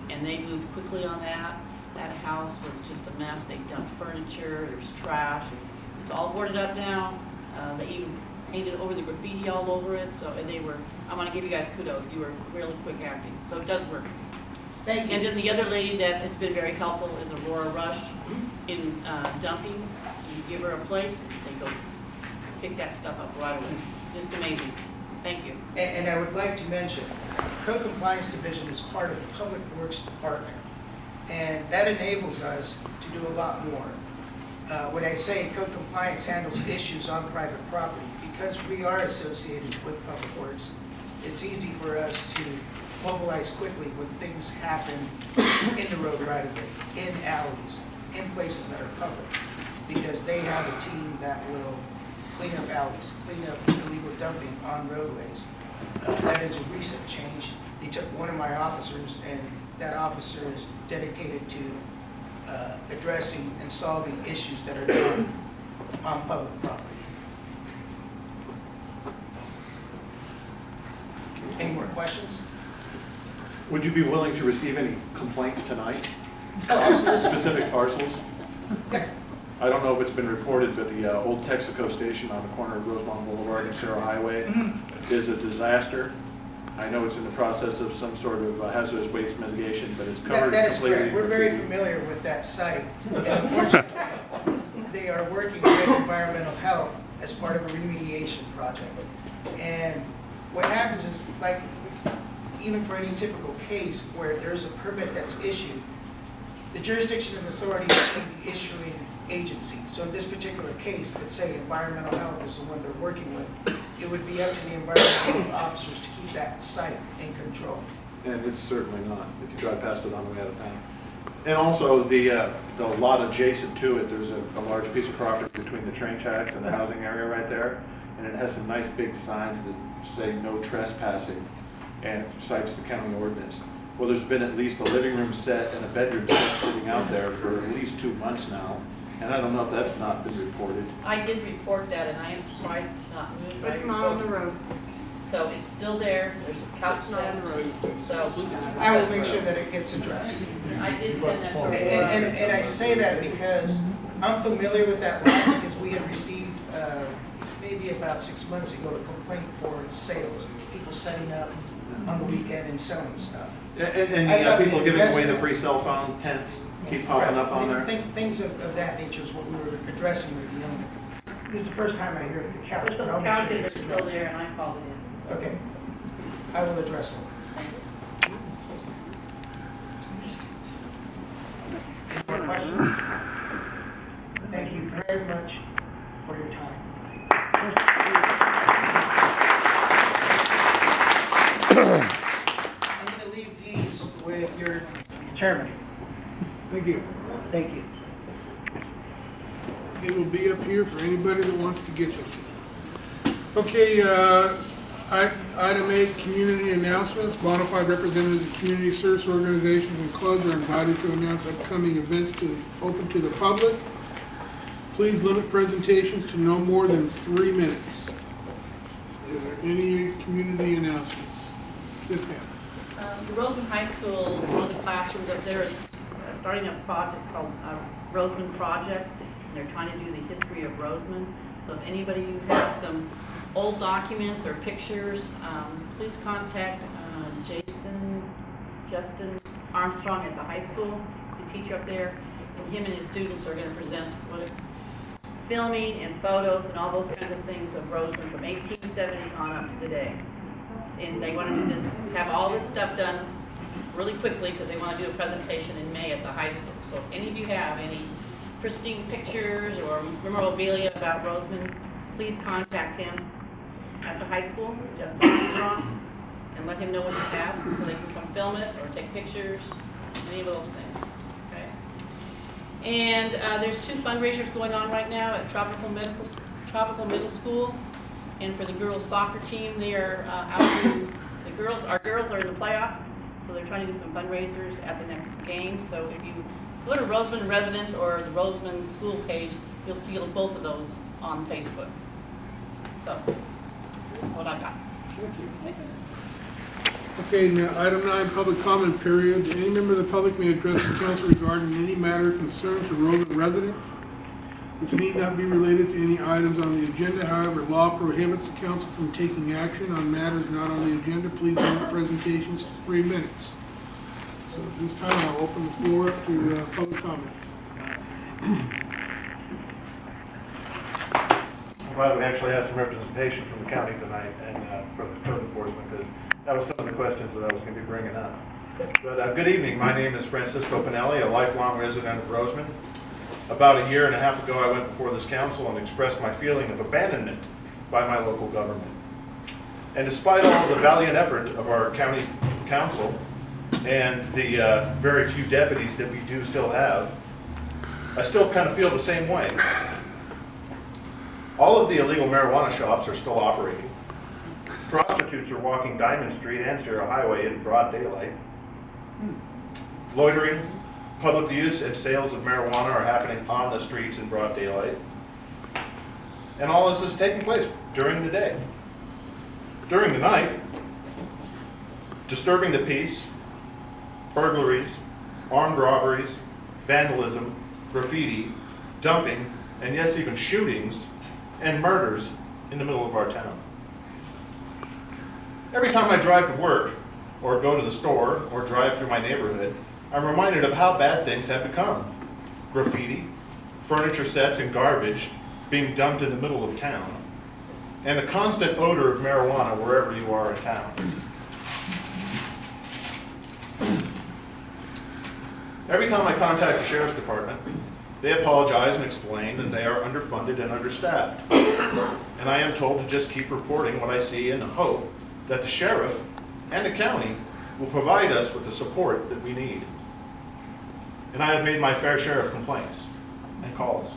And they moved quickly on that. That house was just a mess. They dumped furniture, there's trash. It's all boarded up now. They even painted over the graffiti all over it. So and they were, I want to give you guys kudos. You were really quick acting. So it does work. Thank you. And then the other lady that has been very helpful is Aurora Rush in dumping. You give her a place, they go pick that stuff up right away. Just amazing. Thank you. And I would like to mention, Code Compliance Division is part of the Public Works Department, and that enables us to do a lot more. When I say Code Compliance handles issues on private property, because we are associated with Public Works, it's easy for us to mobilize quickly when things happen in the road right of way, in alleys, in places that are public, because they have a team that will clean up alleys, clean up illegal dumping on roadways. That is a recent change. They took one of my officers, and that officer is dedicated to addressing and solving issues that are done on public property. Any more questions? Would you be willing to receive any complaints tonight? Oh, absolutely. Specific parcels? Yeah. I don't know if it's been reported, but the old Texaco station on the corner of Rosamond Boulevard and Cerro Highway is a disaster. I know it's in the process of some sort of hazardous waste mitigation, but it's covered That is completely. correct. We're very familiar with that site. And unfortunately, they are working with environmental health as part of a remediation project. And what happens is, like, even for any typical case where there's a permit that's issued, the jurisdiction and authority is the issuing agency. So in this particular case, let's say environmental health is the one they're working with, it would be up to the environmental health officers to keep that site in control. And it's certainly not, if you drive past it on the way out of town. And also, the lot adjacent to it, there's a large piece of property between the train tracks and the housing area right there, and it has some nice big signs that say no trespassing, and cites the county ordinance. Well, there's been at least a living room set and a bedroom set sitting out there for at least 2 months now, and I don't know if that's not been reported. I did report that, and I am surprised it's not moved. It's not on the road. So it's still there. There's a couch set. So I will make sure that it gets addressed. I did send that to Aurora. And I say that because I'm familiar with that lot, because we had received maybe about 6 months ago a complaint for sales, people setting up on the weekend and selling stuff. And you know, people giving away the free cell phone, tents, keep popping up on there. Things of that nature is what we were addressing with the owner. This is the first time I hear of the couch. But but those I'll make sure couches are it's still addressed. there, and I called it in. Okay, I will address them. Any more questions? Thank you very much for your time. I'm going to leave these with your chairman. Thank you. Thank you. It will be up here for anybody that wants to get them. Okay, item 8, community announcements. Bonafide representatives of community service organizations and clubs are invited to announce upcoming events open to the public. Please limit presentations to no more than 3 minutes. Are there any community announcements? Yes, ma'am. The Rosamond High School, one of the classrooms up there is starting a project called Rosamond Project, and they're trying to do the history of Rosamond. So if anybody who has some old documents or pictures, please contact Justin Armstrong at the high school. He's a teacher up there, and him and his students are going to present filming and photos and all those kinds of things of Rosamond from 1870 on up to today. And they want to do this, have all this stuff done really quickly because they want to do a presentation in May at the high school. So if any of you have any pristine pictures or memorabilia about Rosamond, please contact him at the high school, Justin Armstrong, and let him know what you have so they can come film it or take pictures, any of those things. Okay. And there's 2 fundraisers going on right now at Tropical Middle School. And for the girls soccer team, they are out in, our girls are in the playoffs, so they're trying to do some fundraisers at the next game. So if you go to Rosamond Residence or the Rosamond School page, you'll see both of those on Facebook. So that's what I've got. Thank you. Thanks. Okay, now, item 9, public comment period. Any member of the public may address the council regarding any matter of concern to Rosamond residents. This need not be related to any items on the agenda. However, law prohibits the council from taking action on matters not on the agenda. Please limit presentations to 3 minutes. So at this time, I'll open the floor up to public comments. I'm glad we actually have some representation from the county tonight and from the code enforcement, because that was some of the questions that I was going to be bringing up. But good evening. My name is Francisco Pinelli, a lifelong resident of Rosamond. About a year and a half ago, I went before this council and expressed my feeling of abandonment by my local government. And despite all the valiant effort of our county council and the very few deputies that we do still have, I still kind of feel the same way. All of the illegal marijuana shops are still operating. Prostitutes are walking Diamond Street and Sierra Highway in broad daylight. Loitering, public use and sales of marijuana are happening on the streets in broad daylight. And all this is taking place during the day. During the night, disturbing the peace, burglaries, armed robberies, vandalism, graffiti, dumping, and yes, even shootings and murders in the middle of our town. Every time I drive to work, or go to the store, or drive through my neighborhood, I'm reminded of how bad things have become. Graffiti, furniture sets, and garbage being dumped in the middle of town, and the constant odor of marijuana wherever you are in town. Every time I contact the sheriff's department, they apologize and explain that they are underfunded and understaffed. And I am told to just keep reporting what I see and hope that the sheriff and the county will provide us with the support that we need. And I have made my fair share of complaints and calls.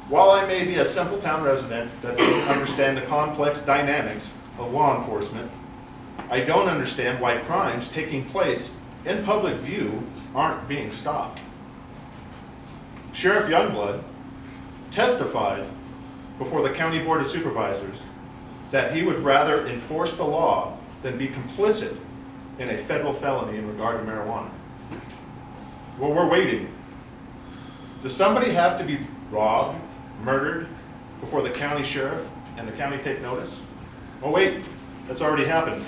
While I may be a simple town resident that doesn't understand the complex dynamics of law enforcement, I don't understand why crimes taking place in public view aren't being stopped. Sheriff Youngblood testified before the County Board of Supervisors that he would rather enforce the law than be complicit in a federal felony in regard to marijuana. Well, we're waiting. Does somebody have to be robbed, murdered, before the county sheriff and the county take notice? Oh wait, that's already happened.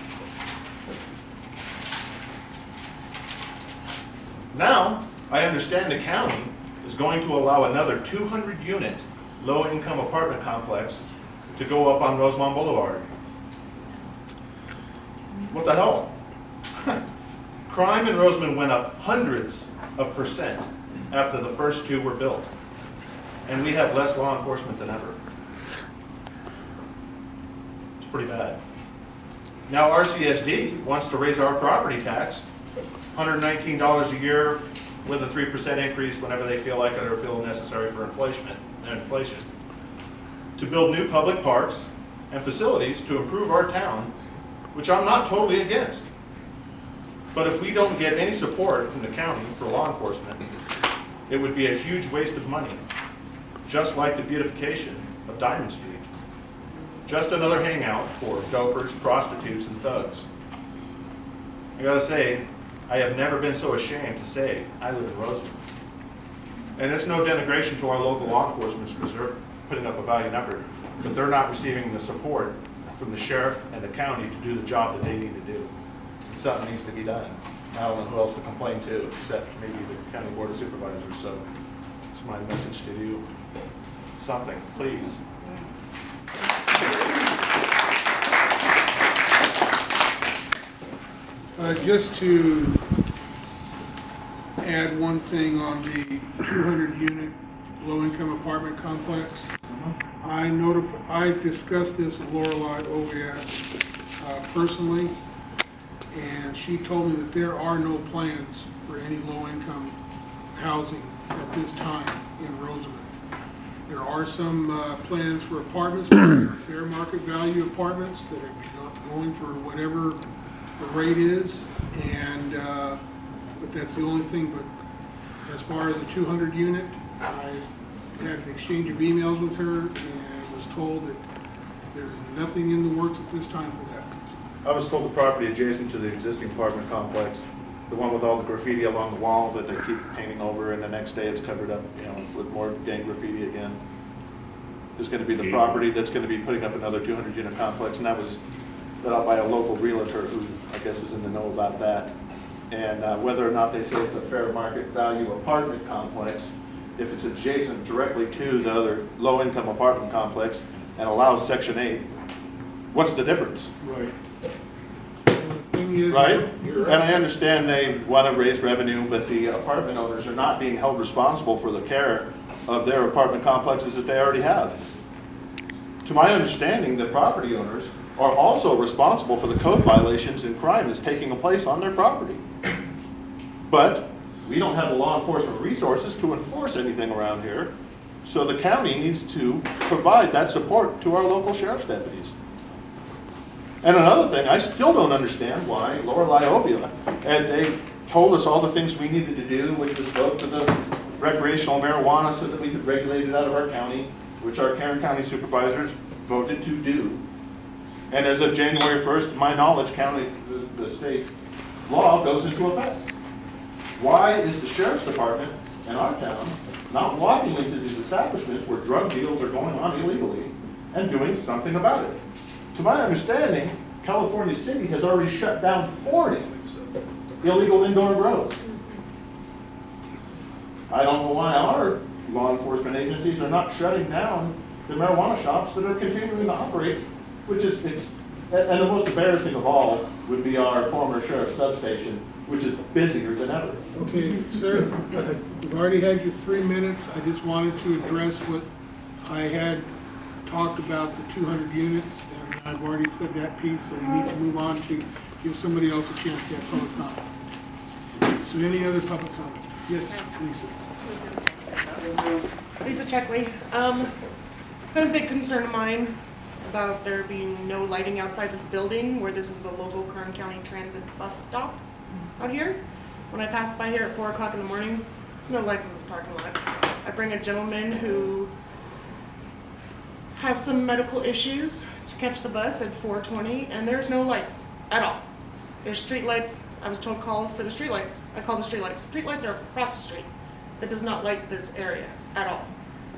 Now, I understand the county is going to allow another 200-unit low-income apartment complex to go up on Rosamond Boulevard. What the hell? Crime in Rosamond went up hundreds of % after the first 2 were built. And we have less law enforcement than ever. It's pretty bad. Now RCSD wants to raise our property tax, $119 a year with a 3% increase whenever they feel like it or feel necessary for inflation, to build new public parks and facilities to improve our town, which I'm not totally against. But if we don't get any support from the county for law enforcement, it would be a huge waste of money, just like the beautification of Diamond Street. Just another hangout for dopers, prostitutes, and thugs. I gotta say, I have never been so ashamed to say I live in Rosamond. And it's no denigration to our local law enforcement because they're putting up a valiant effort, but they're not receiving the support from the sheriff and the county to do the job that they need to do. Something needs to be done. I don't know who else to complain to except maybe the County Board of Supervisors, so it's my message to you. Something, please. Just to add one thing on the 200-unit low-income apartment complex, I discussed this with Lorelei Oviatt personally, and she told me that there are no plans for any low-income housing at this time in Rosamond. There are some plans for apartments, fair market value apartments that are going for whatever the rate is, and but that's the only thing. But as far as the 200 unit, I had an exchange of emails with her and was told that there's nothing in the works at this time for that. I was told the property adjacent to the existing apartment complex, the one with all the graffiti along the wall that they keep painting over, and the next day it's covered up, you know, with more gang graffiti again, is going to be the property that's going to be putting up another 200-unit complex, and that was put out by a local realtor who I guess is in the know about that. And whether or not they say it's a fair market value apartment complex, if it's adjacent directly to the other low-income apartment complex and allows Section 8, what's the difference? Right. The thing is, Right? And I understand they want to raise revenue, but the apartment owners are not being held responsible for the care of their apartment complexes that they already have. To my understanding, the property owners are also responsible for the code violations and crime that's taking place on their property. But we don't have the law enforcement resources to enforce anything around here, so the county needs to provide that support to our local sheriff's deputies. And another thing, I still don't understand why Lorelei Ovia, and they told us all the things we needed to do, which was vote for the recreational marijuana so that we could regulate it out of our county, which our Kern County supervisors voted to do. And as of January 1st, to my knowledge, the state law goes into effect. Why is the sheriff's department in our town not walking into these establishments where drug deals are going on illegally and doing something about it? To my understanding, California City has already shut down 40 illegal indoor grows. I don't know why our law enforcement agencies are not shutting down the marijuana shops that are continuing to operate, which is, and the most embarrassing of all would be our former sheriff's substation, which is busier than ever. Okay, sir, you've already had your 3 minutes. I just wanted to address what I had talked about, the 200 units, and I've already said that piece, so we need to move on to give somebody else a chance to have public comment. So any other public comment? Yes, Lisa. Lisa Checkley. It's been a big concern of mine about there being no lighting outside this building where this is the local Kern County Transit bus stop out here. When I pass by here at 4 o'clock in the morning, there's no lights in this parking lot. I bring a gentleman who has some medical issues to catch the bus at 4:20, and there's no lights at all. There's street lights. I was told call for the street lights. I call the street lights. Street lights are across the street. That does not light this area at all.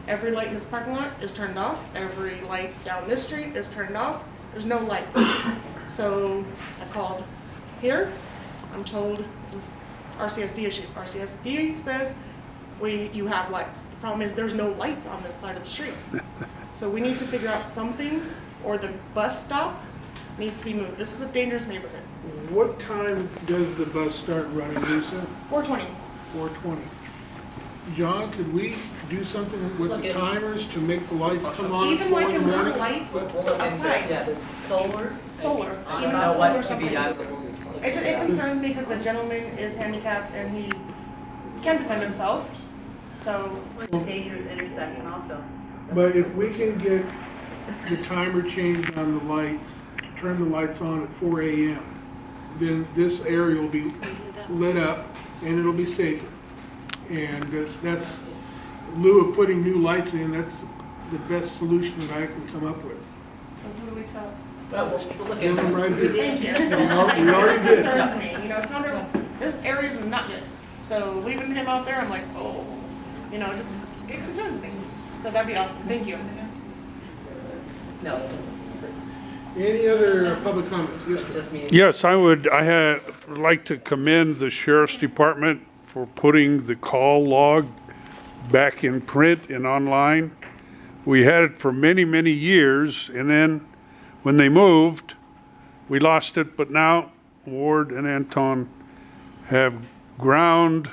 Every light in this parking lot is turned off. Every light down this street is turned off. There's no lights. So I called here. I'm told this is RCSD issue. RCSD says you have lights. The problem is there's no lights on this side of the street. So we need to figure out something, or the bus stop needs to be moved. This is a dangerous neighborhood. What time does the bus start running, Lisa? 4:20. 4:20. John, could we do something with the timers to make the lights come on? Even like a little lights outside. Yeah, the solar. Solar. I Even don't a know solar or what could be something. done. It concerns me because the gentleman is handicapped and he can't defend himself. So. It's a dangerous intersection also. But if we can get the timer changed on the lights, to turn the lights on at 4 a.m., then this area will be lit up and it'll be safer. And that's, in lieu of putting new lights in, that's the best solution that I can come up with. So who do we tell? Well, we'll look Give them right here. Thank you. We It already just did. concerns me. You know, it's not real, this area is not good. So leaving him out there, I'm like, oh, you know, it concerns me. So that'd be awesome. Thank you. No. Any other public comments? Yes, sir. Just me. Yes, I would like to commend the sheriff's department for putting the call log back in print and online. We had it for many, many years, and then when they moved, we lost it, but now Ward and Anton have ground,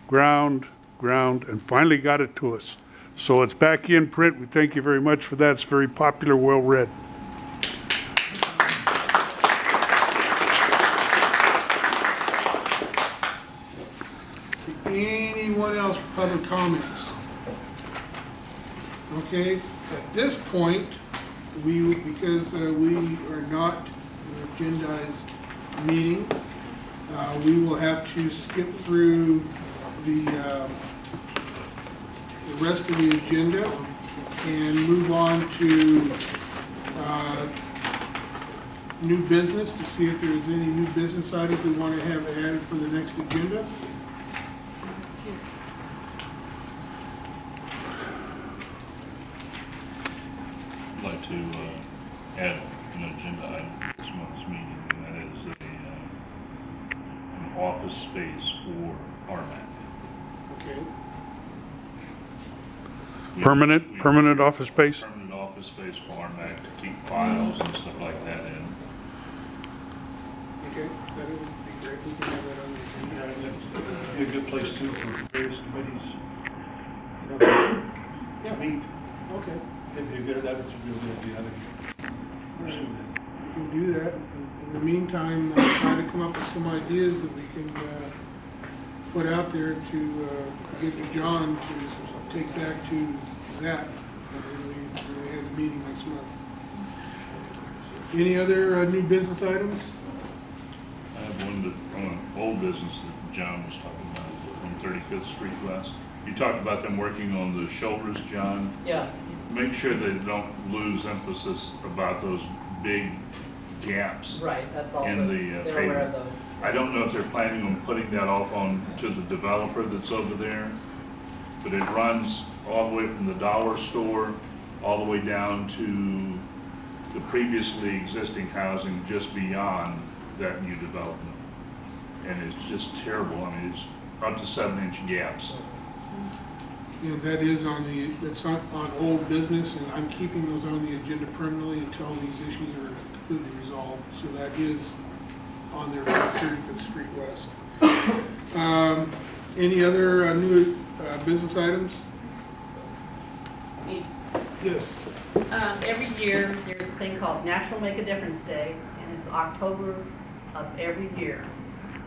and finally got it to us. So it's back in print. We thank you very much for that. It's very popular, well read. Anyone else for public comments? Okay, at this point, because we are not an agendized meeting, we will have to skip through the rest of the agenda and move on to new business to see if there's any new business items we want to have added for the next agenda. I'd like to add an agenda item for this month's meeting, and that is an office space for RMAC. Okay. Permanent office space? Permanent office space for RMAC to keep files and stuff like that in. Okay, that would be great. We can have that on the Yeah, agenda. it'd be a good place too for various committees, you know, to meet. Okay. It'd be a good, that would be a real good idea. I think pursue that. We can do that. In the meantime, try to come up with some ideas that we can put out there to get to John to take back to Zach when we have the meeting next month. Any other new business items? I have one on old business that John was talking about on 35th Street West. You talked about them working on the shoulders, John. Yeah. Make sure they don't lose emphasis about those big gaps. Right, that's also, in the they're aware of pavement. those. I don't know if they're planning on putting that off on to the developer that's over there, but it runs all the way from the dollar store all the way down to the previously existing housing just beyond that new development. And it's just terrible. I mean, it's up to 7-inch gaps. And that is that's on old business, and I'm keeping those on the agenda permanently until these issues are completely resolved. So that is on there at 35th Street West. Any other new business items? Me. Yes. Every year, there's a thing called National Make a Difference Day, and it's October of every year.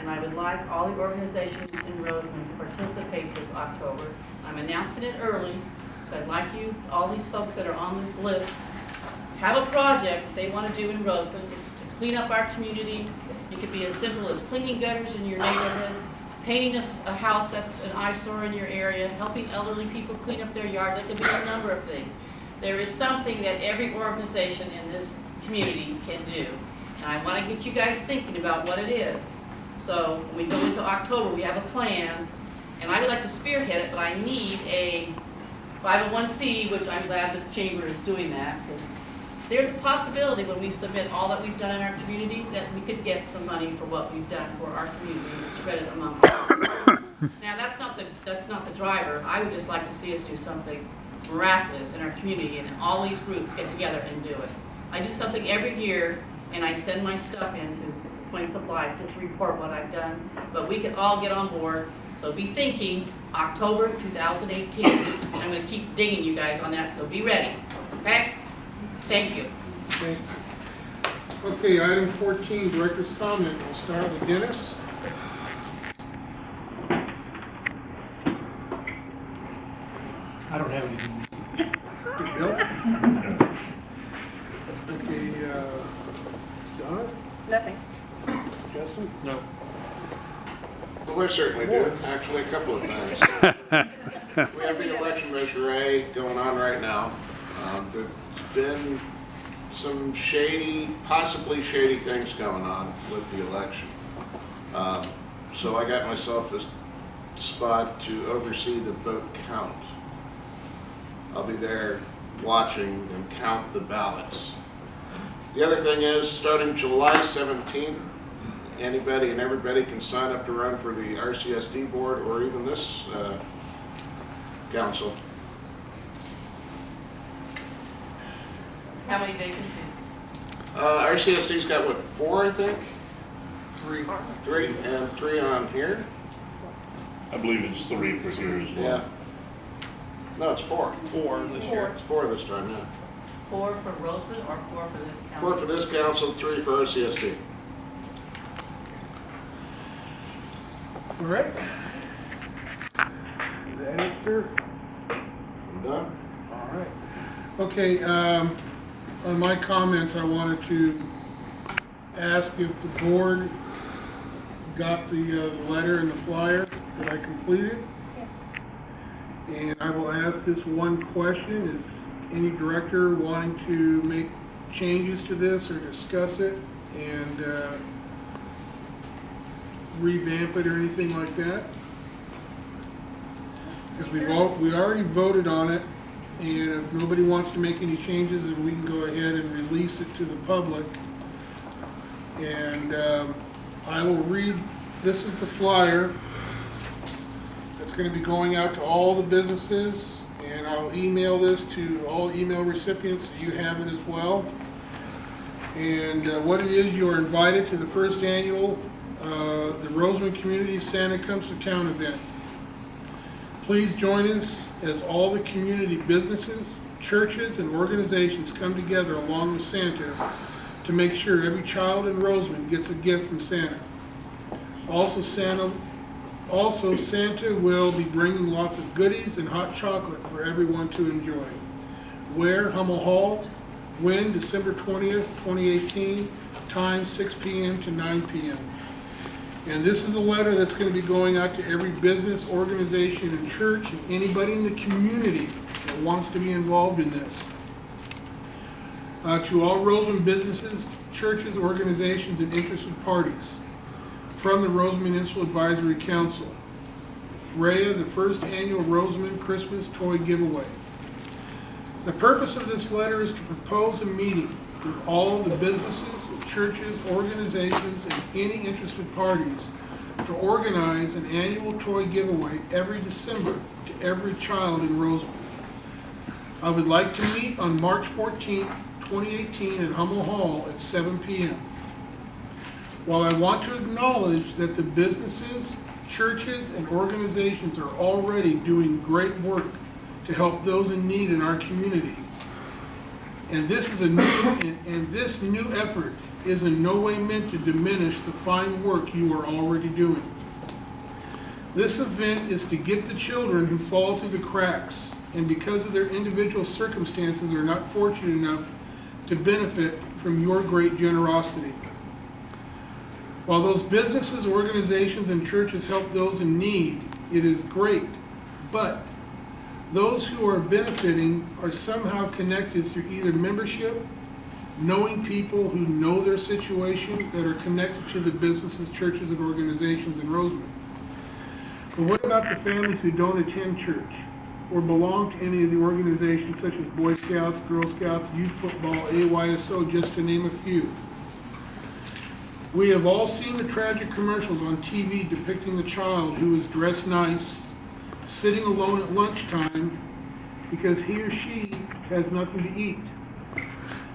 And I would like all the organizations in Rosamond to participate this October. I'm announcing it early, so I'd like you, all these folks that are on this list, have a project they want to do in Rosamond. It's to clean up our community. It could be as simple as cleaning gutters in your neighborhood, painting a house that's an eyesore in your area, helping elderly people clean up their yards. It could be a number of things. There is something that every organization in this community can do. And I want to get you guys thinking about what it is. So when we go into October, we have a plan, and I would like to spearhead it, but I need a 501c, which I'm glad the chamber is doing that, because there's a possibility when we submit all that we've done in our community that we could get some money for what we've done for our community and spread it among all. Now that's not the driver. I would just like to see us do something miraculous in our community, and all these groups get together and do it. I do something every year, and I send my stuff in to Points of Life, just to report what I've done, but we can all get on board. So be thinking October 2018. I'm going to keep digging you guys on that, so be ready. Okay? Thank you. Okay, item 14, director's comment. We'll start with Dennis. I don't have anything. Bill? Okay, Donna? Nothing. Justin? No. Well, I certainly do, actually a couple of things. We have the election measure A going on right now. There's been some possibly shady things going on with the election. So I got myself a spot to oversee the vote count. I'll be there watching them count the ballots. The other thing is, starting July 17th, anybody and everybody can sign up to run for the RCSD board or even this council. How many vacancies? RCSD's got, what, 4, I think? 3. 3, and 3 on here? I believe it's 3 for here as well. Yeah. No, it's 4. 4 this year. It's 4 this time, yeah. 4 for Rosamond or 4 for this council? 4 for this council, 3 for RCSD. All right. sir. I'm done. All right. Okay, on my comments, I wanted to ask if the board got the letter and the flyer that I completed. Yes. And I will ask this one question: is any director wanting to make changes to this or discuss it and revamp it or anything like that? Because we already voted on it, and if nobody wants to make any changes, then we can go ahead and release it to the public. And I will read, this is the flyer that's going to be going out to all the businesses, and I'll email this to all email recipients so you have it as well. And what it is, you are invited to the first annual the Rosamond Community Santa Comes to Town event. Please join us as all the community businesses, churches, and organizations come together along with Santa to make sure every child in Rosamond gets a gift from Santa. Also, Santa will be bringing lots of goodies and hot chocolate for everyone to enjoy. Where? Hummel Hall. When? December 20th, 2018. Time 6 p.m. to 9 p.m. And this is a letter that's going to be going out to every business, organization, and church, and anybody in the community that wants to be involved in this. To all Rosamond businesses, churches, organizations, and interested parties. From the Rosamond Municipal Advisory Council. Rhea, the first annual Rosamond Christmas toy giveaway. The purpose of this letter is to propose a meeting with all the businesses, churches, organizations, and any interested parties to organize an annual toy giveaway every December to every child in Rosamond. I would like to meet on March 14th, 2018 at Hummel Hall at 7 p.m. While I want to acknowledge that the businesses, churches, and organizations are already doing great work to help those in need in our community, and this new effort is in no way meant to diminish the fine work you are already doing. This event is to get the children who fall through the cracks and because of their individual circumstances are not fortunate enough to benefit from your great generosity. While those businesses, organizations, and churches help those in need, it is great, but those who are benefiting are somehow connected through either membership, knowing people who know their situation that are connected to the businesses, churches, and organizations in Rosamond. But what about the families who don't attend church or belong to any of the organizations such as Boy Scouts, Girl Scouts, Youth Football, AYSO, just to name a few? We have all seen the tragic commercials on TV depicting the child who is dressed nice, sitting alone at lunchtime because he or she has nothing to eat.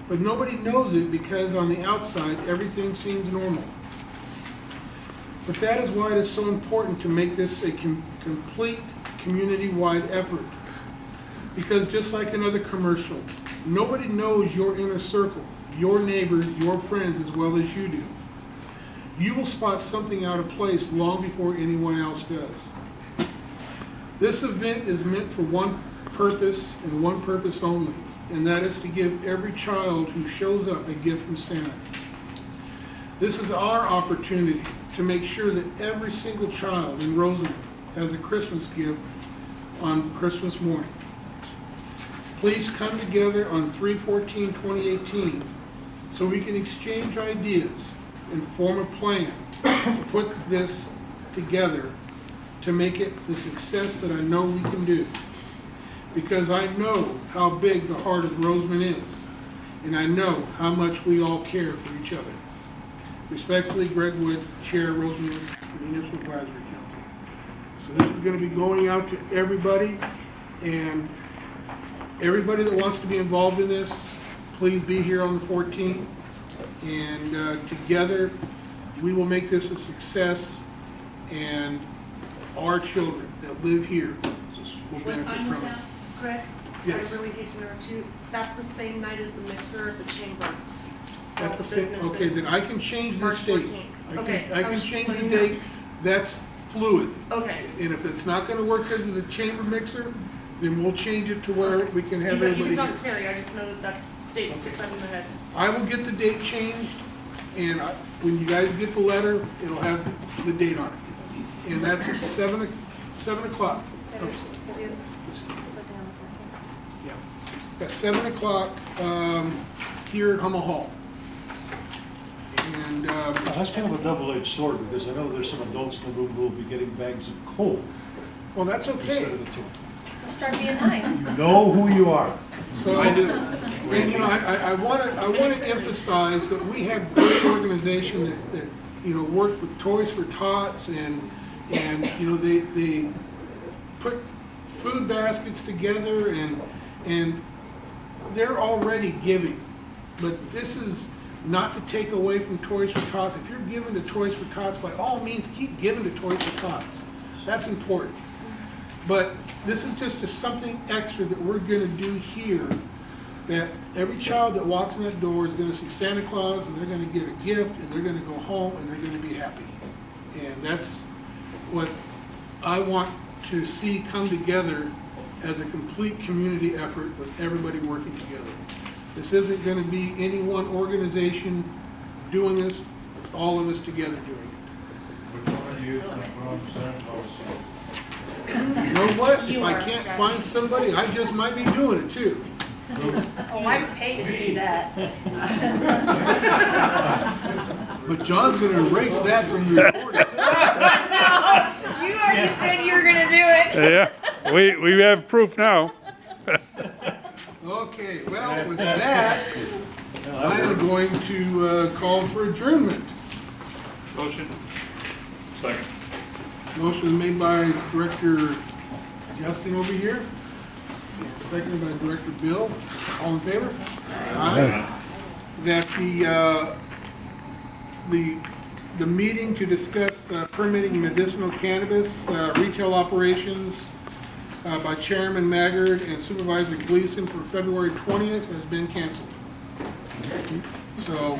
But nobody knows it because on the outside everything seems normal. But that is why it is so important to make this a complete community-wide effort. Because just like another commercial, nobody knows your inner circle, your neighbors, your friends as well as you do. You will spot something out of place long before anyone else does. This event is meant for one purpose and one purpose only, and that is to give every child who shows up a gift from Santa. This is our opportunity to make sure that every single child in Rosamond has a Christmas gift on Christmas morning. Please come together on 3/14/2018 so we can exchange ideas and form a plan to put this together to make it the success that I know we can do. Because I know how big the heart of Rosamond is, and I know how much we all care for each other. Respectfully, Greg Wood, Chair, Rosamond Municipal Advisory Council. So this is going to be going out to everybody, and everybody that wants to be involved in this, please be here on the 14th, and together we will make this a success, and our children that live here will benefit from it. Greg? Yes. I really hate to interrupt you. That's the same night as the mixer at the chamber. That's the same, okay, then I can change this March date. 14th. I Okay, can I was change just the letting you know. date. That's fluid. Okay. And if it's not gonna work because of the chamber mixer, then we'll change it to where we can have You everybody can talk here. to Terry, I just know that date sticks out in my head. I will get the date changed, and when you guys get the letter, it'll have the date on it. And that's at 7 o'clock. Yeah, at 7 o'clock, here at Hummel Hall. And, That's kind of a double-edged sword, because I know there's some adults in the room who will be getting bags of coal well, that's instead okay. of the two. Start being nice. You know who you are. So, and you know, I want to emphasize that we have great organization that you know, work with Toys for Tots, and you know, they put food baskets together, and they're already giving. But this is not to take away from Toys for Tots. If you're giving to Toys for Tots, by all means, keep giving to Toys for Tots. That's important. But this is just something extra that we're gonna do here, that every child that walks in that door is gonna see Santa Claus, and they're gonna get a gift, and they're gonna go home, and they're gonna be happy. And that's what I want to see come together as a complete community effort with everybody working together. This isn't gonna be any one organization doing this, it's all of us together doing it. Which one are you from Santa Claus? You know what? If I can't find somebody, I just might be doing it too. Oh, I'd pay to see that. But John's gonna erase that from your recording. No, you already said you were gonna do it. Yeah, we have proof now. Okay, well, with that, I am going to call for adjournment. Motion. Second. Motion is made by Director Justin over here, and seconded by Director Bill. All in favor? Aye. That the meeting to discuss permitting medicinal cannabis retail operations by Chairman Maggard and Supervisor Gleason for February 20th has been canceled. So